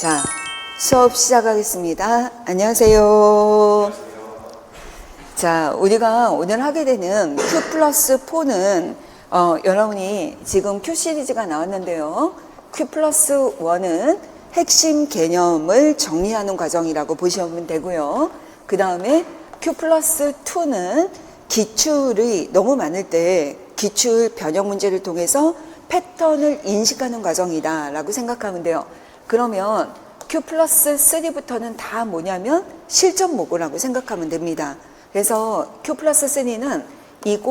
자, 수업 시작하겠습니다. 안녕하세요. 자, 우리가 오늘 하게 되는 Q 플러스 4는 여러분이 지금 Q 시리즈가 나왔는데요. Q 플러스 1은 핵심 개념을 정리하는 과정이라고 보시면 되고요. 그 다음에 Q 플러스 2는 기출이 너무 많을 때 기출 변형 문제를 통해서 패턴을 인식하는 과정이다 라고 생각하면 돼요. 그러면 Q 플러스 3부터는 다 뭐냐면 실전 모고라고 생각하면 됩니다. 그래서 Q 플러스 3는 20,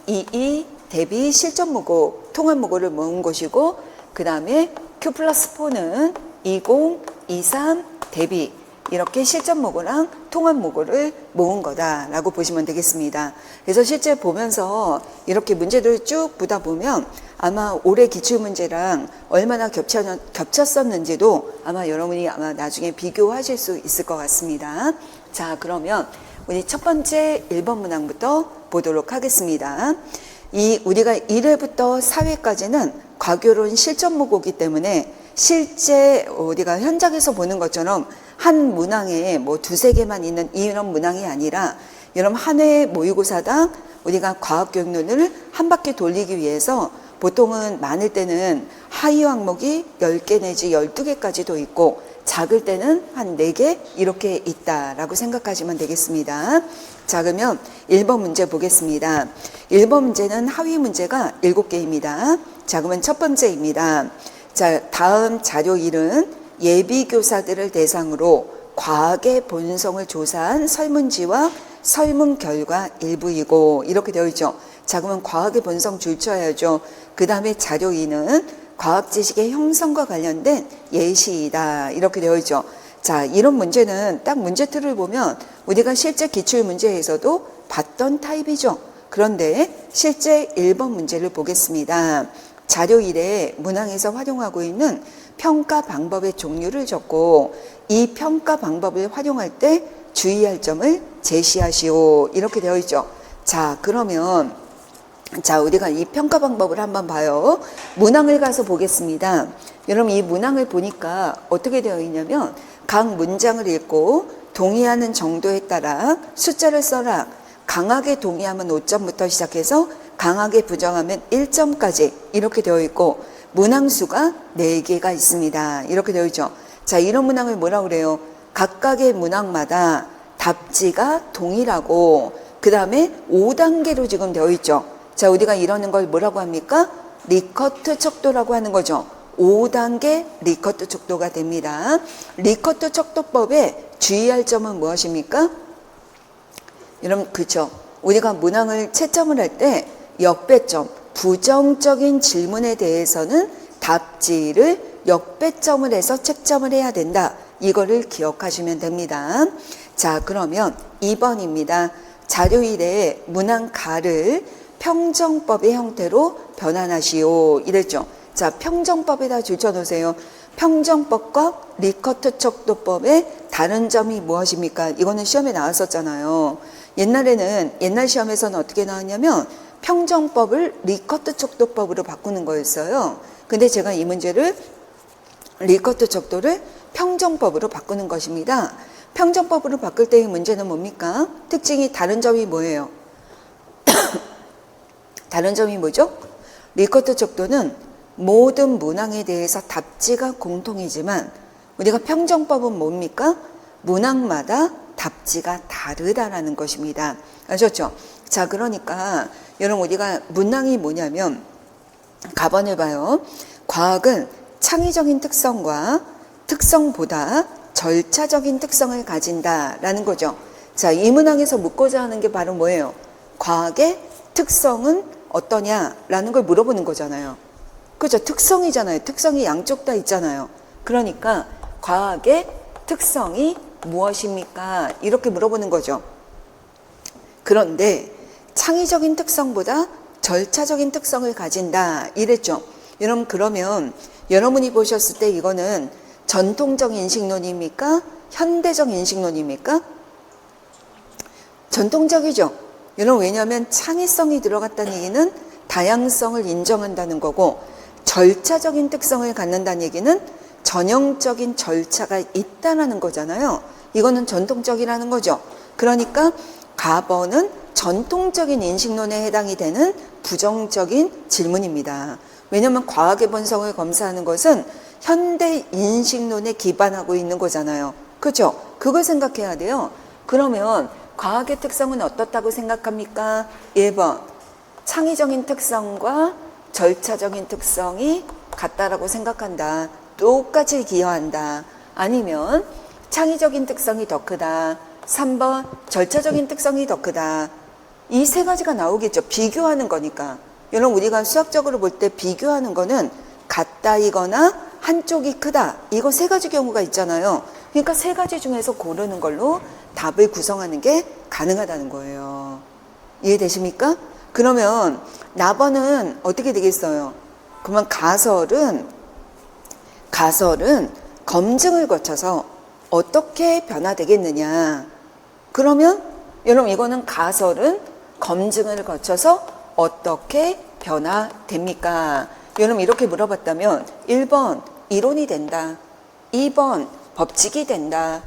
22 대비 실전 모고, 통합 모고를 모은 것이고, 그 다음에 Q 플러스 4는 20, 23 대비 이렇게 실전 모고랑 통합 모고를 모은 거다라고 보시면 되겠습니다. 그래서 실제 보면서 이렇게 문제들을 쭉 보다 보면 아마 올해 기출문제랑 얼마나 겹쳤었는지도 아마 여러분이 나중에 비교하실 수 있을 것 같습니다. 자, 그러면 우리 첫 번째 1번 문항부터 보도록 하겠습니다. 우리가 1회부터 4회까지는 과교론 실전 모고이기 때문에 실제 우리가 현장에서 보는 것처럼 한 문항에 뭐 두세 개만 있는 이런 문항이 아니라 여러분 한 회 모의고사당 우리가 과학교육론을 한 바퀴 돌리기 위해서 보통은 많을 때는 하위 항목이 10개 내지 12개까지도 있고 작을 때는 한 4개 이렇게 있다라고 생각하시면 되겠습니다. 자, 그러면 1번 문제 보겠습니다. 1번 문제는 하위 문제가 7개입니다. 자, 그러면 첫 번째입니다. 자, 다음 자료 1은 예비교사들을 대상으로 과학의 본성을 조사한 설문지와 설문 결과 일부이고 이렇게 되어 있죠. 자, 그러면 과학의 본성 줄쳐야죠. 그 다음에 자료 2는 과학 지식의 형성과 관련된 예시이다 이렇게 되어 있죠. 자, 이런 문제는 딱 문제틀을 보면 우리가 실제 기출 문제에서도 봤던 타입이죠. 그런데 실제 1번 문제를 보겠습니다. 자료 1에 문항에서 활용하고 있는 평가 방법의 종류를 적고 이 평가 방법을 활용할 때 주의할 점을 제시하시오 이렇게 되어 있죠. 자, 그러면 자, 우리가 이 평가 방법을 한번 봐요. 문항을 가서 보겠습니다. 여러분 이 문항을 보니까 어떻게 되어 있냐면 각 문장을 읽고 동의하는 정도에 따라 숫자를 써라. 강하게 동의하면 5점부터 시작해서 강하게 부정하면 1점까지 이렇게 되어 있고 문항수가 4개가 있습니다. 이렇게 되어 있죠. 자, 이런 문항을 뭐라고 그래요? 각각의 문항마다 답지가 동일하고 그 다음에 5단계로 지금 되어 있죠. 자, 우리가 이러는 걸 뭐라고 합니까? 리커트 척도라고 하는 거죠. 5단계 리커트 척도가 됩니다. 리커트 척도법에 주의할 점은 무엇입니까? 여러분, 그렇죠. 우리가 문항을 채점을 할 때 역배점, 부정적인 질문에 대해서는 답지를 역배점을 해서 채점을 해야 된다. 이거를 기억하시면 됩니다. 자, 그러면 2번입니다. 자료 1에 문항 가를 평정법의 형태로 변환하시오 이랬죠. 자, 평정법에다 줄쳐놓으세요. 평정법과 리커트 척도법의 다른 점이 무엇입니까? 이거는 시험에 나왔었잖아요. 옛날 시험에서는 어떻게 나왔냐면 평정법을 리커트 척도법으로 바꾸는 거였어요. 근데 제가 이 문제를 리커트 척도를 평정법으로 바꾸는 것입니다. 평정법으로 바꿀 때의 문제는 뭡니까? 특징이 다른 점이 뭐예요? 다른 점이 뭐죠? 리커트 척도는 모든 문항에 대해서 답지가 공통이지만 우리가 평정법은 뭡니까? 문항마다 답지가 다르다라는 것입니다. 아셨죠? 자, 그러니까 여러분 우리가 문항이 뭐냐면 가번을 봐요. 과학은 창의적인 특성과 특성보다 절차적인 특성을 가진다라는 거죠. 자, 이 문항에서 묻고자 하는 게 바로 뭐예요? 과학의 특성은 어떠냐라는 걸 물어보는 거잖아요. 그죠? 특성이잖아요. 특성이 양쪽 다 있잖아요. 그러니까 과학의 특성이 무엇입니까? 이렇게 물어보는 거죠. 그런데 창의적인 특성보다 절차적인 특성을 가진다 이랬죠. 여러분, 그러면 여러분이 보셨을 때 이거는 전통적 인식론입니까? 현대적 인식론입니까? 전통적이죠. 여러분, 왜냐하면 창의성이 들어갔다는 얘기는 다양성을 인정한다는 거고 절차적인 특성을 갖는다는 얘기는 전형적인 절차가 있다라는 거잖아요. 이거는 전통적이라는 거죠. 그러니까 가번은 전통적인 인식론에 해당이 되는 부정적인 질문입니다. 왜냐하면 과학의 본성을 검사하는 것은 현대 인식론에 기반하고 있는 거잖아요. 그렇죠? 그걸 생각해야 돼요. 그러면 과학의 특성은 어떻다고 생각합니까? 1번, 창의적인 특성과 절차적인 특성이 같다라고 생각한다. 똑같이 기여한다. 아니면 창의적인 특성이 더 크다. 3번, 절차적인 특성이 더 크다. 이 세 가지가 나오겠죠. 비교하는 거니까. 여러분, 우리가 수학적으로 볼 때 비교하는 거는 같다이거나 한쪽이 크다. 이거 세 가지 경우가 있잖아요. 그러니까 세 가지 중에서 고르는 걸로 답을 구성하는 게 가능하다는 거예요. 이해되십니까? 그러면 나번은 어떻게 되겠어요? 그러면 가설은 검증을 거쳐서 어떻게 변화되겠느냐? 그러면 여러분 이거는 가설은 검증을 거쳐서 어떻게 변화됩니까? 여러분 이렇게 물어봤다면 1번 이론이 된다. 2번 법칙이 된다.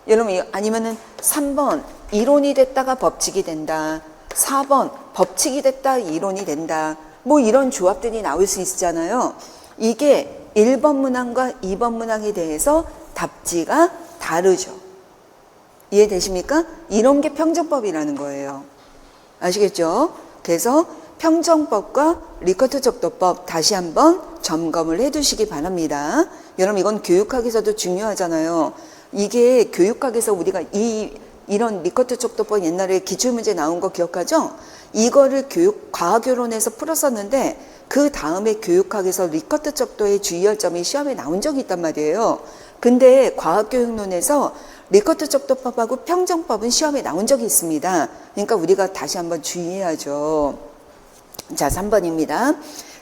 여러분 아니면은 3번 이론이 됐다가 법칙이 된다. 4번 법칙이 됐다 이론이 된다. 뭐 이런 조합들이 나올 수 있잖아요. 이게 1번 문항과 2번 문항에 대해서 답지가 다르죠. 이해되십니까? 이런 게 평정법이라는 거예요. 아시겠죠? 그래서 평정법과 리커트 척도법 다시 한번 점검을 해 두시기 바랍니다. 여러분 이건 교육학에서도 중요하잖아요. 이게 교육학에서 우리가 이런 리커트 척도법 옛날에 기출문제 나온 거 기억하죠? 이거를 과학교론에서 풀었었는데 그 다음에 교육학에서 리커트 척도의 주의할 점이 시험에 나온 적이 있단 말이에요. 근데 과학교육론에서 리커트 척도법하고 평정법은 시험에 나온 적이 있습니다. 그러니까 우리가 다시 한번 주의해야죠. 자, 3번입니다.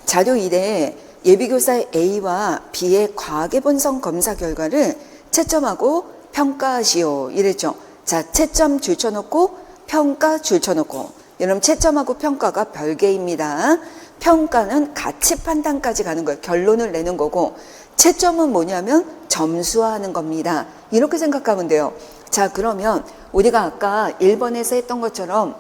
자료 1에 예비교사 A와 B의 과학의 본성 검사 결과를 채점하고 평가하시오. 이랬죠. 자, 채점 줄 쳐놓고 평가 줄 쳐놓고. 여러분 채점하고 평가가 별개입니다. 평가는 가치 판단까지 가는 거예요. 결론을 내는 거고 채점은 뭐냐면 점수화하는 겁니다. 이렇게 생각하면 돼요. 자, 그러면 우리가 아까 1번에서 했던 것처럼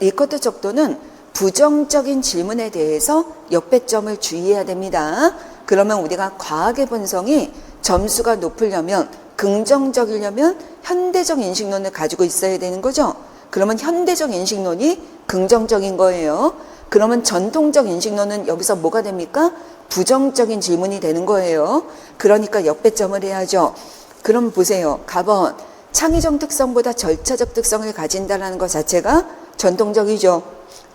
리커트 척도는 부정적인 질문에 대해서 역배점을 주의해야 됩니다. 그러면 우리가 과학의 본성이 점수가 높으려면 긍정적이려면 현대적 인식론을 가지고 있어야 되는 거죠. 그러면 현대적 인식론이 긍정적인 거예요. 그러면 전통적 인식론은 여기서 뭐가 됩니까? 부정적인 질문이 되는 거예요. 그러니까 역배점을 해야죠. 그럼 보세요. 가번 창의적 특성보다 절차적 특성을 가진다는 것 자체가 전통적이죠.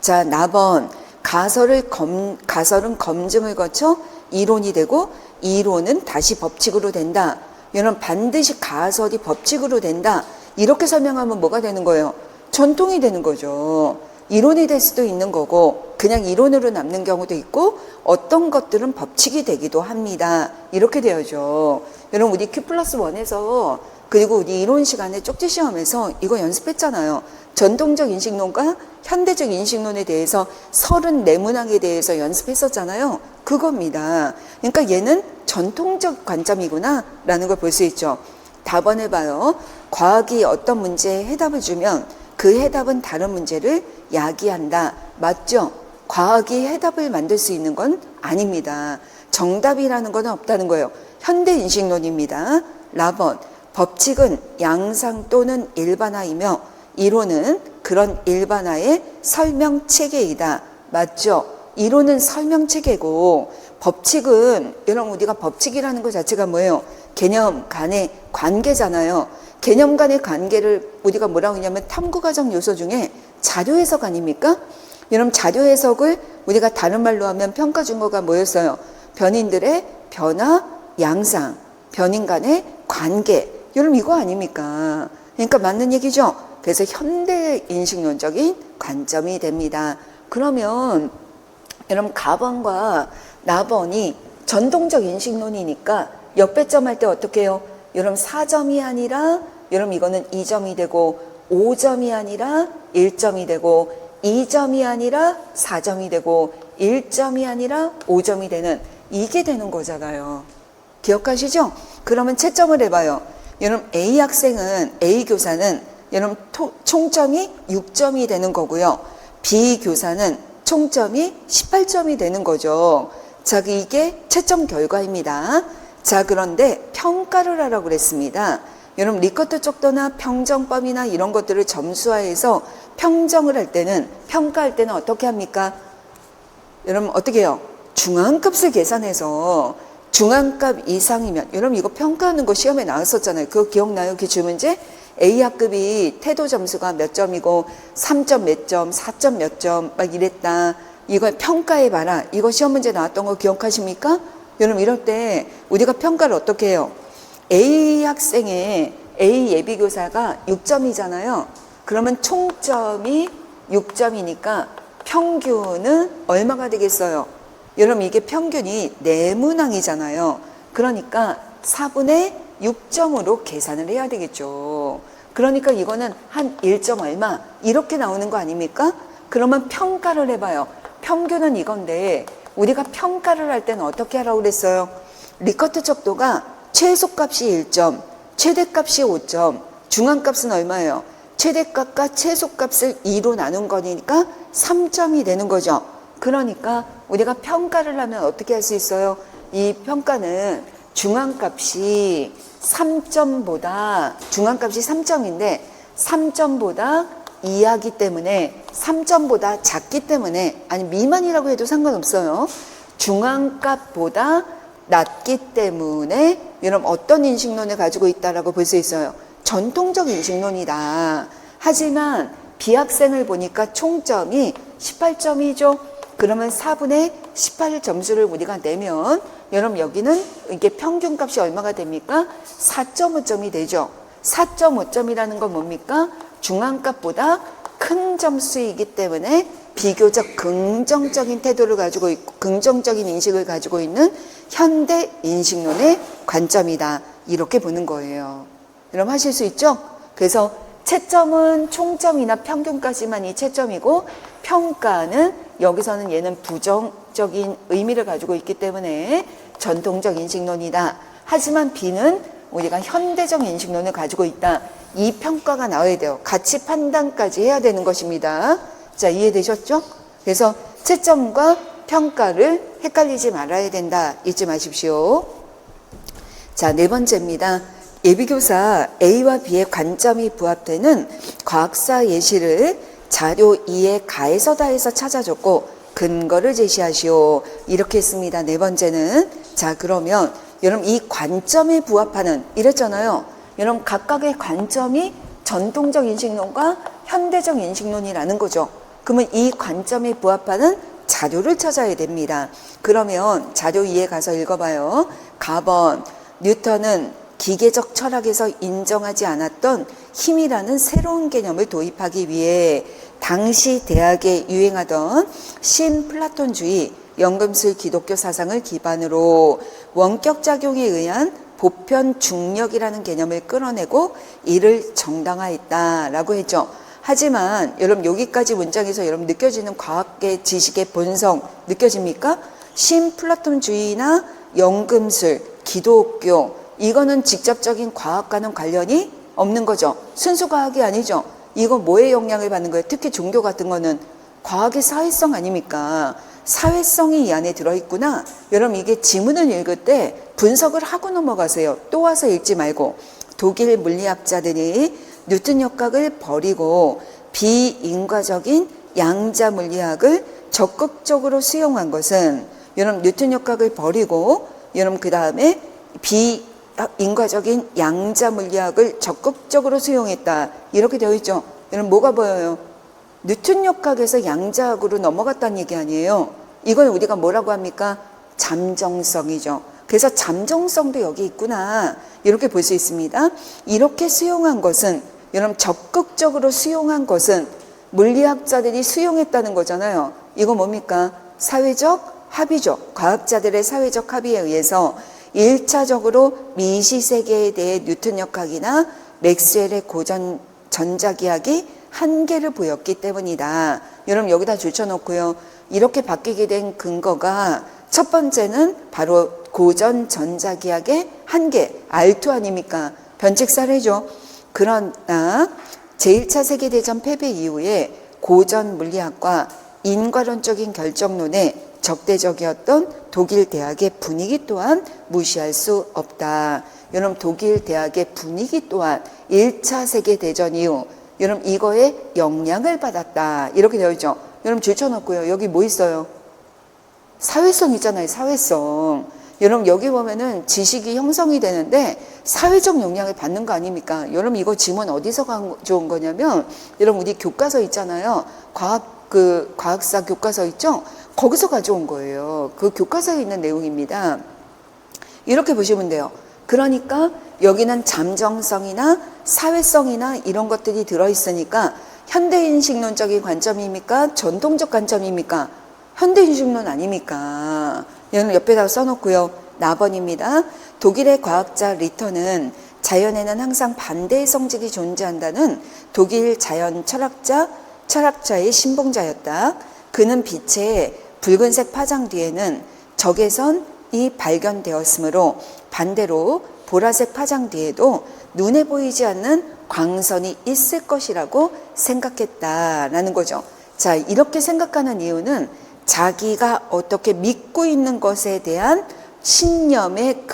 자, 나번 가설은 검증을 거쳐 이론이 되고 이론은 다시 법칙으로 된다. 여러분 반드시 가설이 법칙으로 된다. 이렇게 설명하면 뭐가 되는 거예요? 전통이 되는 거죠. 이론이 될 수도 있는 거고 그냥 이론으로 남는 경우도 있고 어떤 것들은 법칙이 되기도 합니다. 이렇게 되어죠. 여러분 우리 Q+1에서 그리고 우리 이론 시간에 쪽지 시험에서 이거 연습했잖아요. 전통적 인식론과 현대적 인식론에 대해서 34문항에 대해서 연습했었잖아요. 그겁니다. 그러니까 얘는 전통적 관점이구나 라는 걸 볼 수 있죠. 답번 해봐요. 과학이 어떤 문제에 해답을 주면 그 해답은 다른 문제를 야기한다. 맞죠? 과학이 해답을 만들 수 있는 건 아닙니다. 정답이라는 건 없다는 거예요. 현대인식론입니다. 라번 법칙은 양상 또는 일반화이며 이론은 그런 일반화의 설명체계이다. 맞죠? 이론은 설명체계고 법칙은 여러분 우리가 법칙이라는 것 자체가 뭐예요? 개념 간의 관계잖아요. 개념 간의 관계를 우리가 뭐라고 하냐면 탐구과정 요소 중에 자료해석 아닙니까? 여러분 자료해석을 우리가 다른 말로 하면 평가 준거가 뭐였어요? 변인들의 변화, 양상, 변인 간의 관계. 여러분 이거 아닙니까? 그러니까 맞는 얘기죠? 그래서 현대인식론적인 관점이 됩니다. 그러면 여러분 가번과 나번이 전통적 인식론이니까 역배점 할 때 어떻게 해요? 여러분 4점이 아니라 여러분 이거는 2점이 되고 5점이 아니라 1점이 되고 2점이 아니라 4점이 되고 1점이 아니라 5점이 되는 이게 되는 거잖아요. 기억하시죠? 그러면 채점을 해봐요. 여러분 A 학생은, A 교사는 여러분 총점이 6점이 되는 거고요. B 교사는 총점이 18점이 되는 거죠. 자, 이게 채점 결과입니다. 자, 그런데 평가를 하라고 그랬습니다. 여러분 리커트 척도나 평정법이나 이런 것들을 점수화해서 평정을 할 때는, 평가할 때는 어떻게 합니까? 여러분 어떻게 해요? 중앙값을 계산해서 중앙값 이상이면, 여러분 이거 평가하는 거 시험에 나왔었잖아요. 그거 기억나요? 기출문제? A학급이 태도 점수가 몇 점이고 3점 몇 점, 4점 몇 점 막 이랬다. 이걸 평가해봐라. 이거 시험 문제 나왔던 거 기억하십니까? 여러분 이럴 때 우리가 평가를 어떻게 해요? A 학생의 A 예비교사가 6점이잖아요. 그러면 총점이 6점이니까 평균은 얼마가 되겠어요? 여러분 이게 평균이 네문항이잖아요. 그러니까 4분의 6점으로 계산을 해야 되겠죠. 그러니까 이거는 한 1점 얼마 이렇게 나오는 거 아닙니까? 그러면 평가를 해봐요. 평균은 이건데 우리가 평가를 할 때는 어떻게 하라고 그랬어요? 리커트 척도가 최소값이 1점, 최대값이 5점, 중앙값은 얼마예요? 최대값과 최소값을 2로 나눈 거니까 3점이 되는 거죠. 그러니까 우리가 평가를 하면 어떻게 할 수 있어요? 이 평가는 중앙값이 3점보다, 중앙값이 3점인데 3점보다 이하기 때문에, 3점보다 작기 때문에, 아니 미만이라고 해도 상관없어요. 중앙값보다 낮기 때문에 여러분 어떤 인식론을 가지고 있다라고 볼 수 있어요? 전통적 인식론이다. 하지만 B학생을 보니까 총점이 18점이죠. 그러면 4분의 18점수를 우리가 내면 여러분 여기는 이게 평균값이 얼마가 됩니까? 4.5점이 되죠. 4.5점이라는 건 뭡니까? 중앙값보다 큰 점수이기 때문에 비교적 긍정적인 태도를 가지고 있고 긍정적인 인식을 가지고 있는 현대 인식론의 관점이다. 이렇게 보는 거예요. 여러분 하실 수 있죠? 그래서 채점은 총점이나 평균까지만이 채점이고 평가는 여기서는 얘는 부정적인 의미를 가지고 있기 때문에 전통적 인식론이다. 하지만 B는 우리가 현대적 인식론을 가지고 있다. 이 평가가 나와야 돼요. 가치 판단까지 해야 되는 것입니다. 자, 이해되셨죠? 그래서 채점과 평가를 헷갈리지 말아야 된다. 잊지 마십시오. 자, 네 번째입니다. 예비교사 A와 B의 관점이 부합되는 과학사 예시를 자료 2에 가해서 다해서 찾아줬고 근거를 제시하시오. 이렇게 했습니다. 네 번째는. 자, 그러면 여러분 이 관점에 부합하는, 이랬잖아요. 여러분 각각의 관점이 전통적 인식론과 현대적 인식론이라는 거죠. 그러면 이 관점에 부합하는 자료를 찾아야 됩니다. 그러면 자료 2에 가서 읽어봐요. 가번, 뉴턴은 기계적 철학에서 인정하지 않았던 힘이라는 새로운 개념을 도입하기 위해 당시 대학에 유행하던 신플라톤주의, 연금술 기독교 사상을 기반으로 원격작용에 의한 보편 중력이라는 개념을 끌어내고 이를 정당화했다라고 했죠. 하지만 여러분 여기까지 문장에서 여러분 느껴지는 과학계 지식의 본성 느껴집니까? 신플라톤주의나 연금술, 기독교, 이거는 직접적인 과학과는 관련이 없는 거죠. 순수 과학이 아니죠. 이거 뭐에 영향을 받는 거예요? 특히 종교 같은 거는 과학의 사회성 아닙니까? 사회성이 이 안에 들어있구나. 여러분 이게 지문을 읽을 때 분석을 하고 넘어가세요. 또 와서 읽지 말고. 독일 물리학자들이 뉴턴 역학을 버리고 비인과적인 양자 물리학을 적극적으로 수용한 것은, 여러분 뉴턴 역학을 버리고 여러분 그 다음에 비인과적인 양자 물리학을 적극적으로 수용했다. 이렇게 되어 있죠. 여러분 뭐가 보여요? 뉴턴 역학에서 양자학으로 넘어갔다는 얘기 아니에요. 이걸 우리가 뭐라고 합니까? 잠정성이죠. 그래서 잠정성도 여기 있구나. 이렇게 볼 수 있습니다. 이렇게 수용한 것은, 여러분 적극적으로 수용한 것은 물리학자들이 수용했다는 거잖아요. 이거 뭡니까? 사회적 합의죠. 과학자들의 사회적 합의에 의해서 1차적으로 미시세계에 대해 뉴턴 역학이나 맥스웰의 고전 전자기학이 한계를 보였기 때문이다. 여러분 여기다 줄쳐놓고요. 이렇게 바뀌게 된 근거가 첫 번째는 바로 고전 전자기학의 한계, R2 아닙니까? 변칙 사례죠. 그러나 제1차 세계대전 패배 이후에 고전 물리학과 인과론적인 결정론에 적대적이었던 독일 대학의 분위기 또한 무시할 수 없다. 여러분, 독일 대학의 분위기 또한 1차 세계대전 이후 여러분 이거에 영향을 받았다. 이렇게 되어 있죠. 여러분 줄쳐놓고요. 여기 뭐 있어요? 사회성 있잖아요. 사회성. 여러분 여기 보면은 지식이 형성이 되는데 사회적 영향을 받는 거 아닙니까? 여러분 이거 지문 어디서 가져온 거냐면 여러분 우리 교과서 있잖아요. 과학사 교과서 있죠? 거기서 가져온 거예요. 그 교과서에 있는 내용입니다. 이렇게 보시면 돼요. 그러니까 여기는 잠정성이나 사회성이나 이런 것들이 들어있으니까 현대인식론적인 관점입니까? 전통적 관점입니까? 현대인식론 아닙니까? 얘는 옆에다 써놓고요. 나번입니다. 독일의 과학자 리터는 자연에는 항상 반대의 성질이 존재한다는 독일 자연 철학자의 신봉자였다. 그는 빛의 붉은색 파장 뒤에는 적외선이 발견되었으므로 반대로 보라색 파장 뒤에도 눈에 보이지 않는 광선이 있을 것이라고 생각했다라는 거죠. 자, 이렇게 생각하는 이유는 자기가 어떻게 믿고 있는 것에 대한 신념의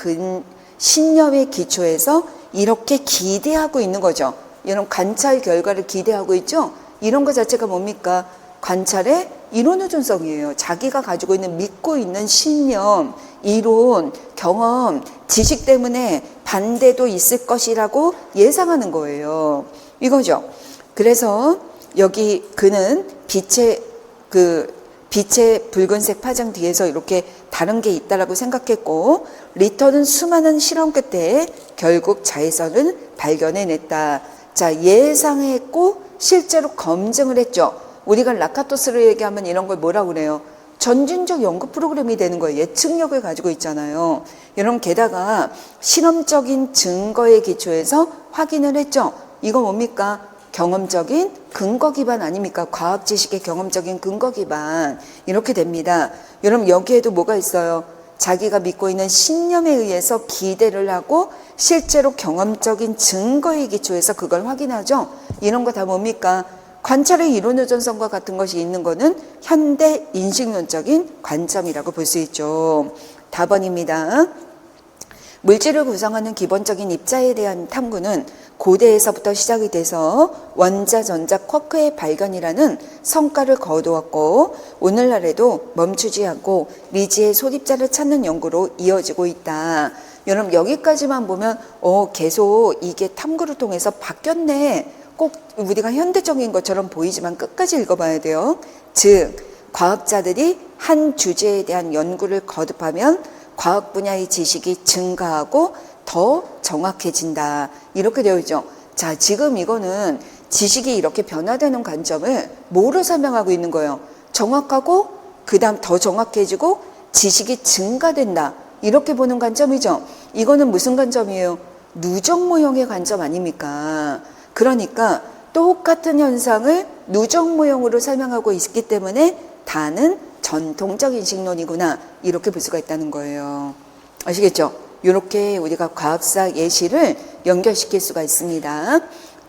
기초에서 이렇게 기대하고 있는 거죠. 이런 관찰 결과를 기대하고 있죠. 이런 것 자체가 뭡니까? 관찰의 이론 의존성이에요. 자기가 가지고 있는 믿고 있는 신념, 이론, 경험, 지식 때문에 반대도 있을 것이라고 예상하는 거예요. 이거죠. 그래서 여기 그는 빛의 붉은색 파장 뒤에서 이렇게 다른 게 있다라고 생각했고, 리터는 수많은 실험 끝에 결국 자외선을 발견해냈다. 자, 예상했고 실제로 검증을 했죠. 우리가 라카토스를 얘기하면 이런 걸 뭐라고 그래요? 전진적 연구 프로그램이 되는 거예요. 예측력을 가지고 있잖아요. 여러분, 게다가 실험적인 증거에 기초해서 확인을 했죠. 이거 뭡니까? 경험적인 근거 기반 아닙니까? 과학 지식의 경험적인 근거 기반. 이렇게 됩니다. 여러분, 여기에도 뭐가 있어요? 자기가 믿고 있는 신념에 의해서 기대를 하고 실제로 경험적인 증거에 기초해서 그걸 확인하죠. 이런 거 다 뭡니까? 관찰의 이론 의존성과 같은 것이 있는 것은 현대 인식론적인 관점이라고 볼 수 있죠. 답번입니다. 물질을 구성하는 기본적인 입자에 대한 탐구는 고대에서부터 시작이 돼서 원자, 전자, 쿼크의 발견이라는 성과를 거두었고, 오늘날에도 멈추지 않고 미지의 소립자를 찾는 연구로 이어지고 있다. 여러분, 여기까지만 보면 계속 이게 탐구를 통해서 바뀌었네. 꼭 우리가 현대적인 것처럼 보이지만 끝까지 읽어봐야 돼요. 즉, 과학자들이 한 주제에 대한 연구를 거듭하면 과학 분야의 지식이 증가하고 더 정확해진다. 이렇게 되어 있죠. 자, 지금 이거는 지식이 이렇게 변화되는 관점을 뭐로 설명하고 있는 거예요? 정확하고 그 다음 더 정확해지고 지식이 증가된다. 이렇게 보는 관점이죠. 이거는 무슨 관점이에요? 누적 모형의 관점 아닙니까? 그러니까 똑같은 현상을 누적 모형으로 설명하고 있기 때문에 다는 전통적 인식론이구나. 이렇게 볼 수가 있다는 거예요. 아시겠죠? 이렇게 우리가 과학사 예시를 연결시킬 수가 있습니다.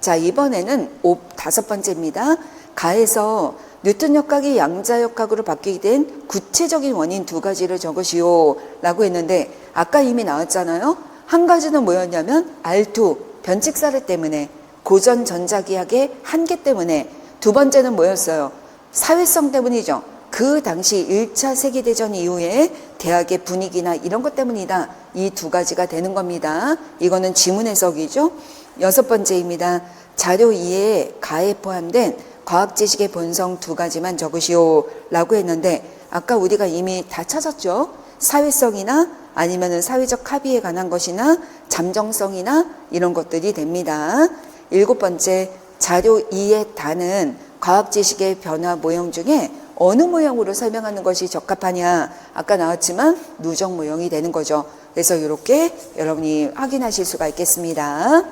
자, 이번에는 5번째입니다. 가에서 뉴턴 역학이 양자역학으로 바뀌게 된 구체적인 원인 2가지를 적으시오 라고 했는데, 아까 이미 나왔잖아요. 한 가지는 뭐였냐면 R2 변칙 사례 때문에, 고전 전자기학의 한계 때문에, 두 번째는 뭐였어요? 사회성 때문이죠. 그 당시 1차 세계대전 이후에 대학의 분위기나 이런 것 때문이다. 이 2가지가 되는 겁니다. 이거는 지문 해석이죠. 6번째입니다. 자료 2에 가에 포함된 과학 지식의 본성 2가지만 적으시오 라고 했는데, 아까 우리가 이미 다 찾았죠. 사회성이나 아니면은 사회적 합의에 관한 것이나 잠정성이나 이런 것들이 됩니다. 7번째, 자료 2의 다는 과학 지식의 변화 모형 중에 어느 모형으로 설명하는 것이 적합하냐? 아까 나왔지만 누적 모형이 되는 거죠. 그래서 이렇게 여러분이 확인하실 수가 있겠습니다.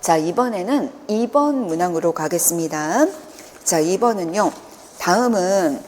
자, 이번에는 2번 문항으로 가겠습니다. 자, 2번은요. 다음은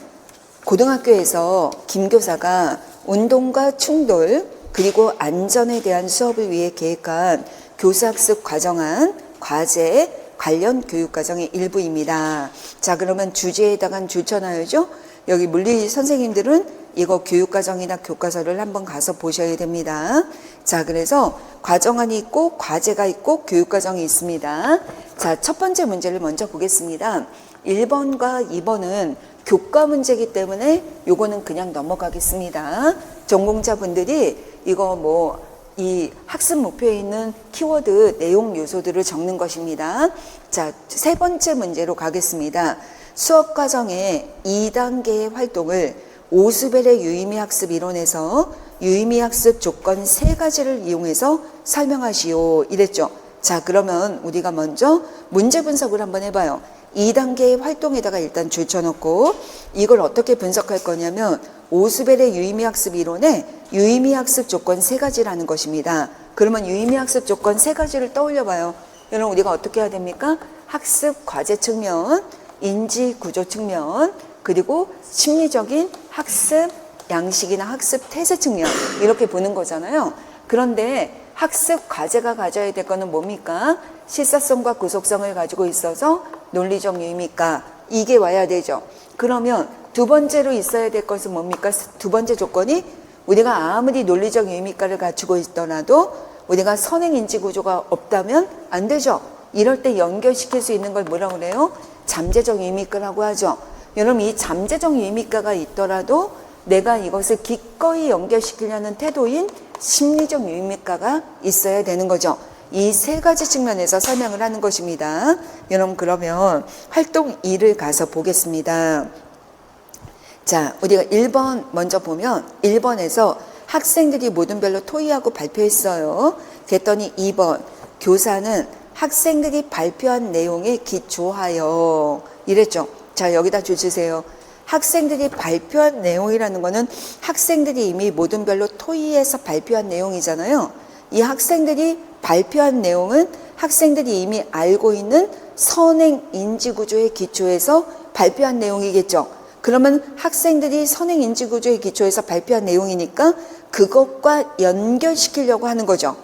고등학교에서 김 교사가 운동과 충돌 그리고 안전에 대한 수업을 위해 계획한 교사학습 과정안, 과제, 관련 교육과정의 일부입니다. 자, 그러면 주제에 해당한 줄쳐놔야죠. 여기 물리 선생님들은 이거 교육과정이나 교과서를 한번 가서 보셔야 됩니다. 자, 그래서 과정안이 있고 과제가 있고 교육과정이 있습니다. 자, 첫 번째 문제를 먼저 보겠습니다. 1번과 2번은 교과 문제이기 때문에 요거는 그냥 넘어가겠습니다. 전공자분들이 이거 이 학습 목표에 있는 키워드 내용 요소들을 적는 것입니다. 자, 세 번째 문제로 가겠습니다. 수업 과정의 2단계의 활동을 오스벨의 유의미 학습 이론에서 유의미 학습 조건 3가지를 이용해서 설명하시오 이랬죠. 자, 그러면 우리가 먼저 문제 분석을 한번 해봐요. 2단계의 활동에다가 일단 줄쳐놓고 이걸 어떻게 분석할 거냐면 오스벨의 유의미 학습 이론에 유의미 학습 조건 3가지라는 것입니다. 그러면 유의미 학습 조건 3가지를 떠올려 봐요. 여러분 우리가 어떻게 해야 됩니까? 학습 과제 측면, 인지 구조 측면, 그리고 심리적인 학습 양식이나 학습 태세 측면 이렇게 보는 거잖아요. 그런데 학습 과제가 가져야 될 거는 뭡니까? 실사성과 구속성을 가지고 있어서 논리적 유의미가 이게 와야 되죠. 그러면 두 번째로 있어야 될 것은 뭡니까? 두 번째 조건이 우리가 아무리 논리적 유의미가를 갖추고 있더라도 우리가 선행 인지 구조가 없다면 안 되죠. 이럴 때 연결시킬 수 있는 걸 뭐라고 그래요? 잠재적 유의미가라고 하죠. 여러분 이 잠재적 유의미가가 있더라도 내가 이것을 기꺼이 연결시키려는 태도인 심리적 유의미가가 있어야 되는 거죠. 이 3가지 측면에서 설명을 하는 것입니다. 여러분 그러면 활동 2를 가서 보겠습니다. 자, 우리가 1번 먼저 보면 1번에서 학생들이 모든 별로 토의하고 발표했어요. 그랬더니 2번 교사는 학생들이 발표한 내용에 기초하여 이랬죠. 자, 여기다 줄 주세요. 학생들이 발표한 내용이라는 거는 학생들이 이미 모든 별로 토의해서 발표한 내용이잖아요. 이 학생들이 발표한 내용은 학생들이 이미 알고 있는 선행 인지구조의 기초에서 발표한 내용이겠죠. 그러면 학생들이 선행 인지구조의 기초에서 발표한 내용이니까 그것과 연결시키려고 하는 거죠.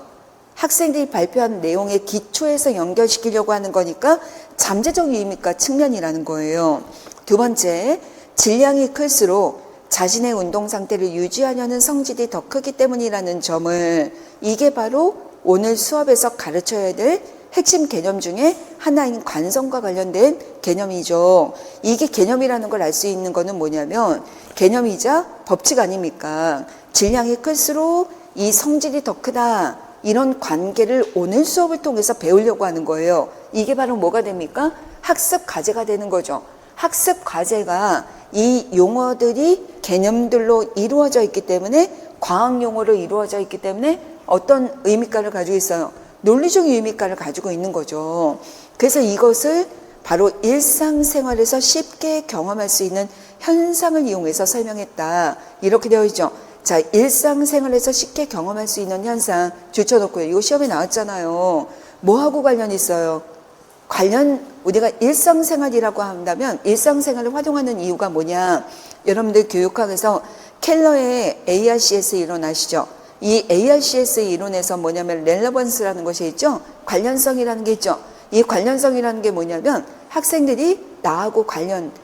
학생들이 발표한 내용의 기초에서 연결시키려고 하는 거니까 잠재적 유의미가 측면이라는 거예요. 두 번째, 질량이 클수록 자신의 운동 상태를 유지하려는 성질이 더 크기 때문이라는 점을 이게 바로 오늘 수업에서 가르쳐야 될 핵심 개념 중에 하나인 관성과 관련된 개념이죠. 이게 개념이라는 걸 알 수 있는 거는 뭐냐면 개념이자 법칙 아닙니까? 질량이 클수록 이 성질이 더 크다. 이런 관계를 오늘 수업을 통해서 배우려고 하는 거예요. 이게 바로 뭐가 됩니까? 학습 과제가 되는 거죠. 학습 과제가 이 용어들이 개념들로 이루어져 있기 때문에 과학 용어로 이루어져 있기 때문에 어떤 의미가를 가지고 있어요? 논리적 의미가를 가지고 있는 거죠. 그래서 이것을 바로 일상생활에서 쉽게 경험할 수 있는 현상을 이용해서 설명했다. 이렇게 되어 있죠. 자, 일상생활에서 쉽게 경험할 수 있는 현상 줄쳐놓고요. 이거 시험에 나왔잖아요. 뭐하고 관련이 있어요? 우리가 일상생활이라고 한다면 일상생활을 활용하는 이유가 뭐냐? 여러분들 교육학에서 켈러의 ARCS 이론 아시죠? 이 ARCS 이론에서 뭐냐면 렐러번스라는 것이 있죠? 관련성이라는 게 있죠? 이 관련성이라는 게 뭐냐면 학생들이 나하고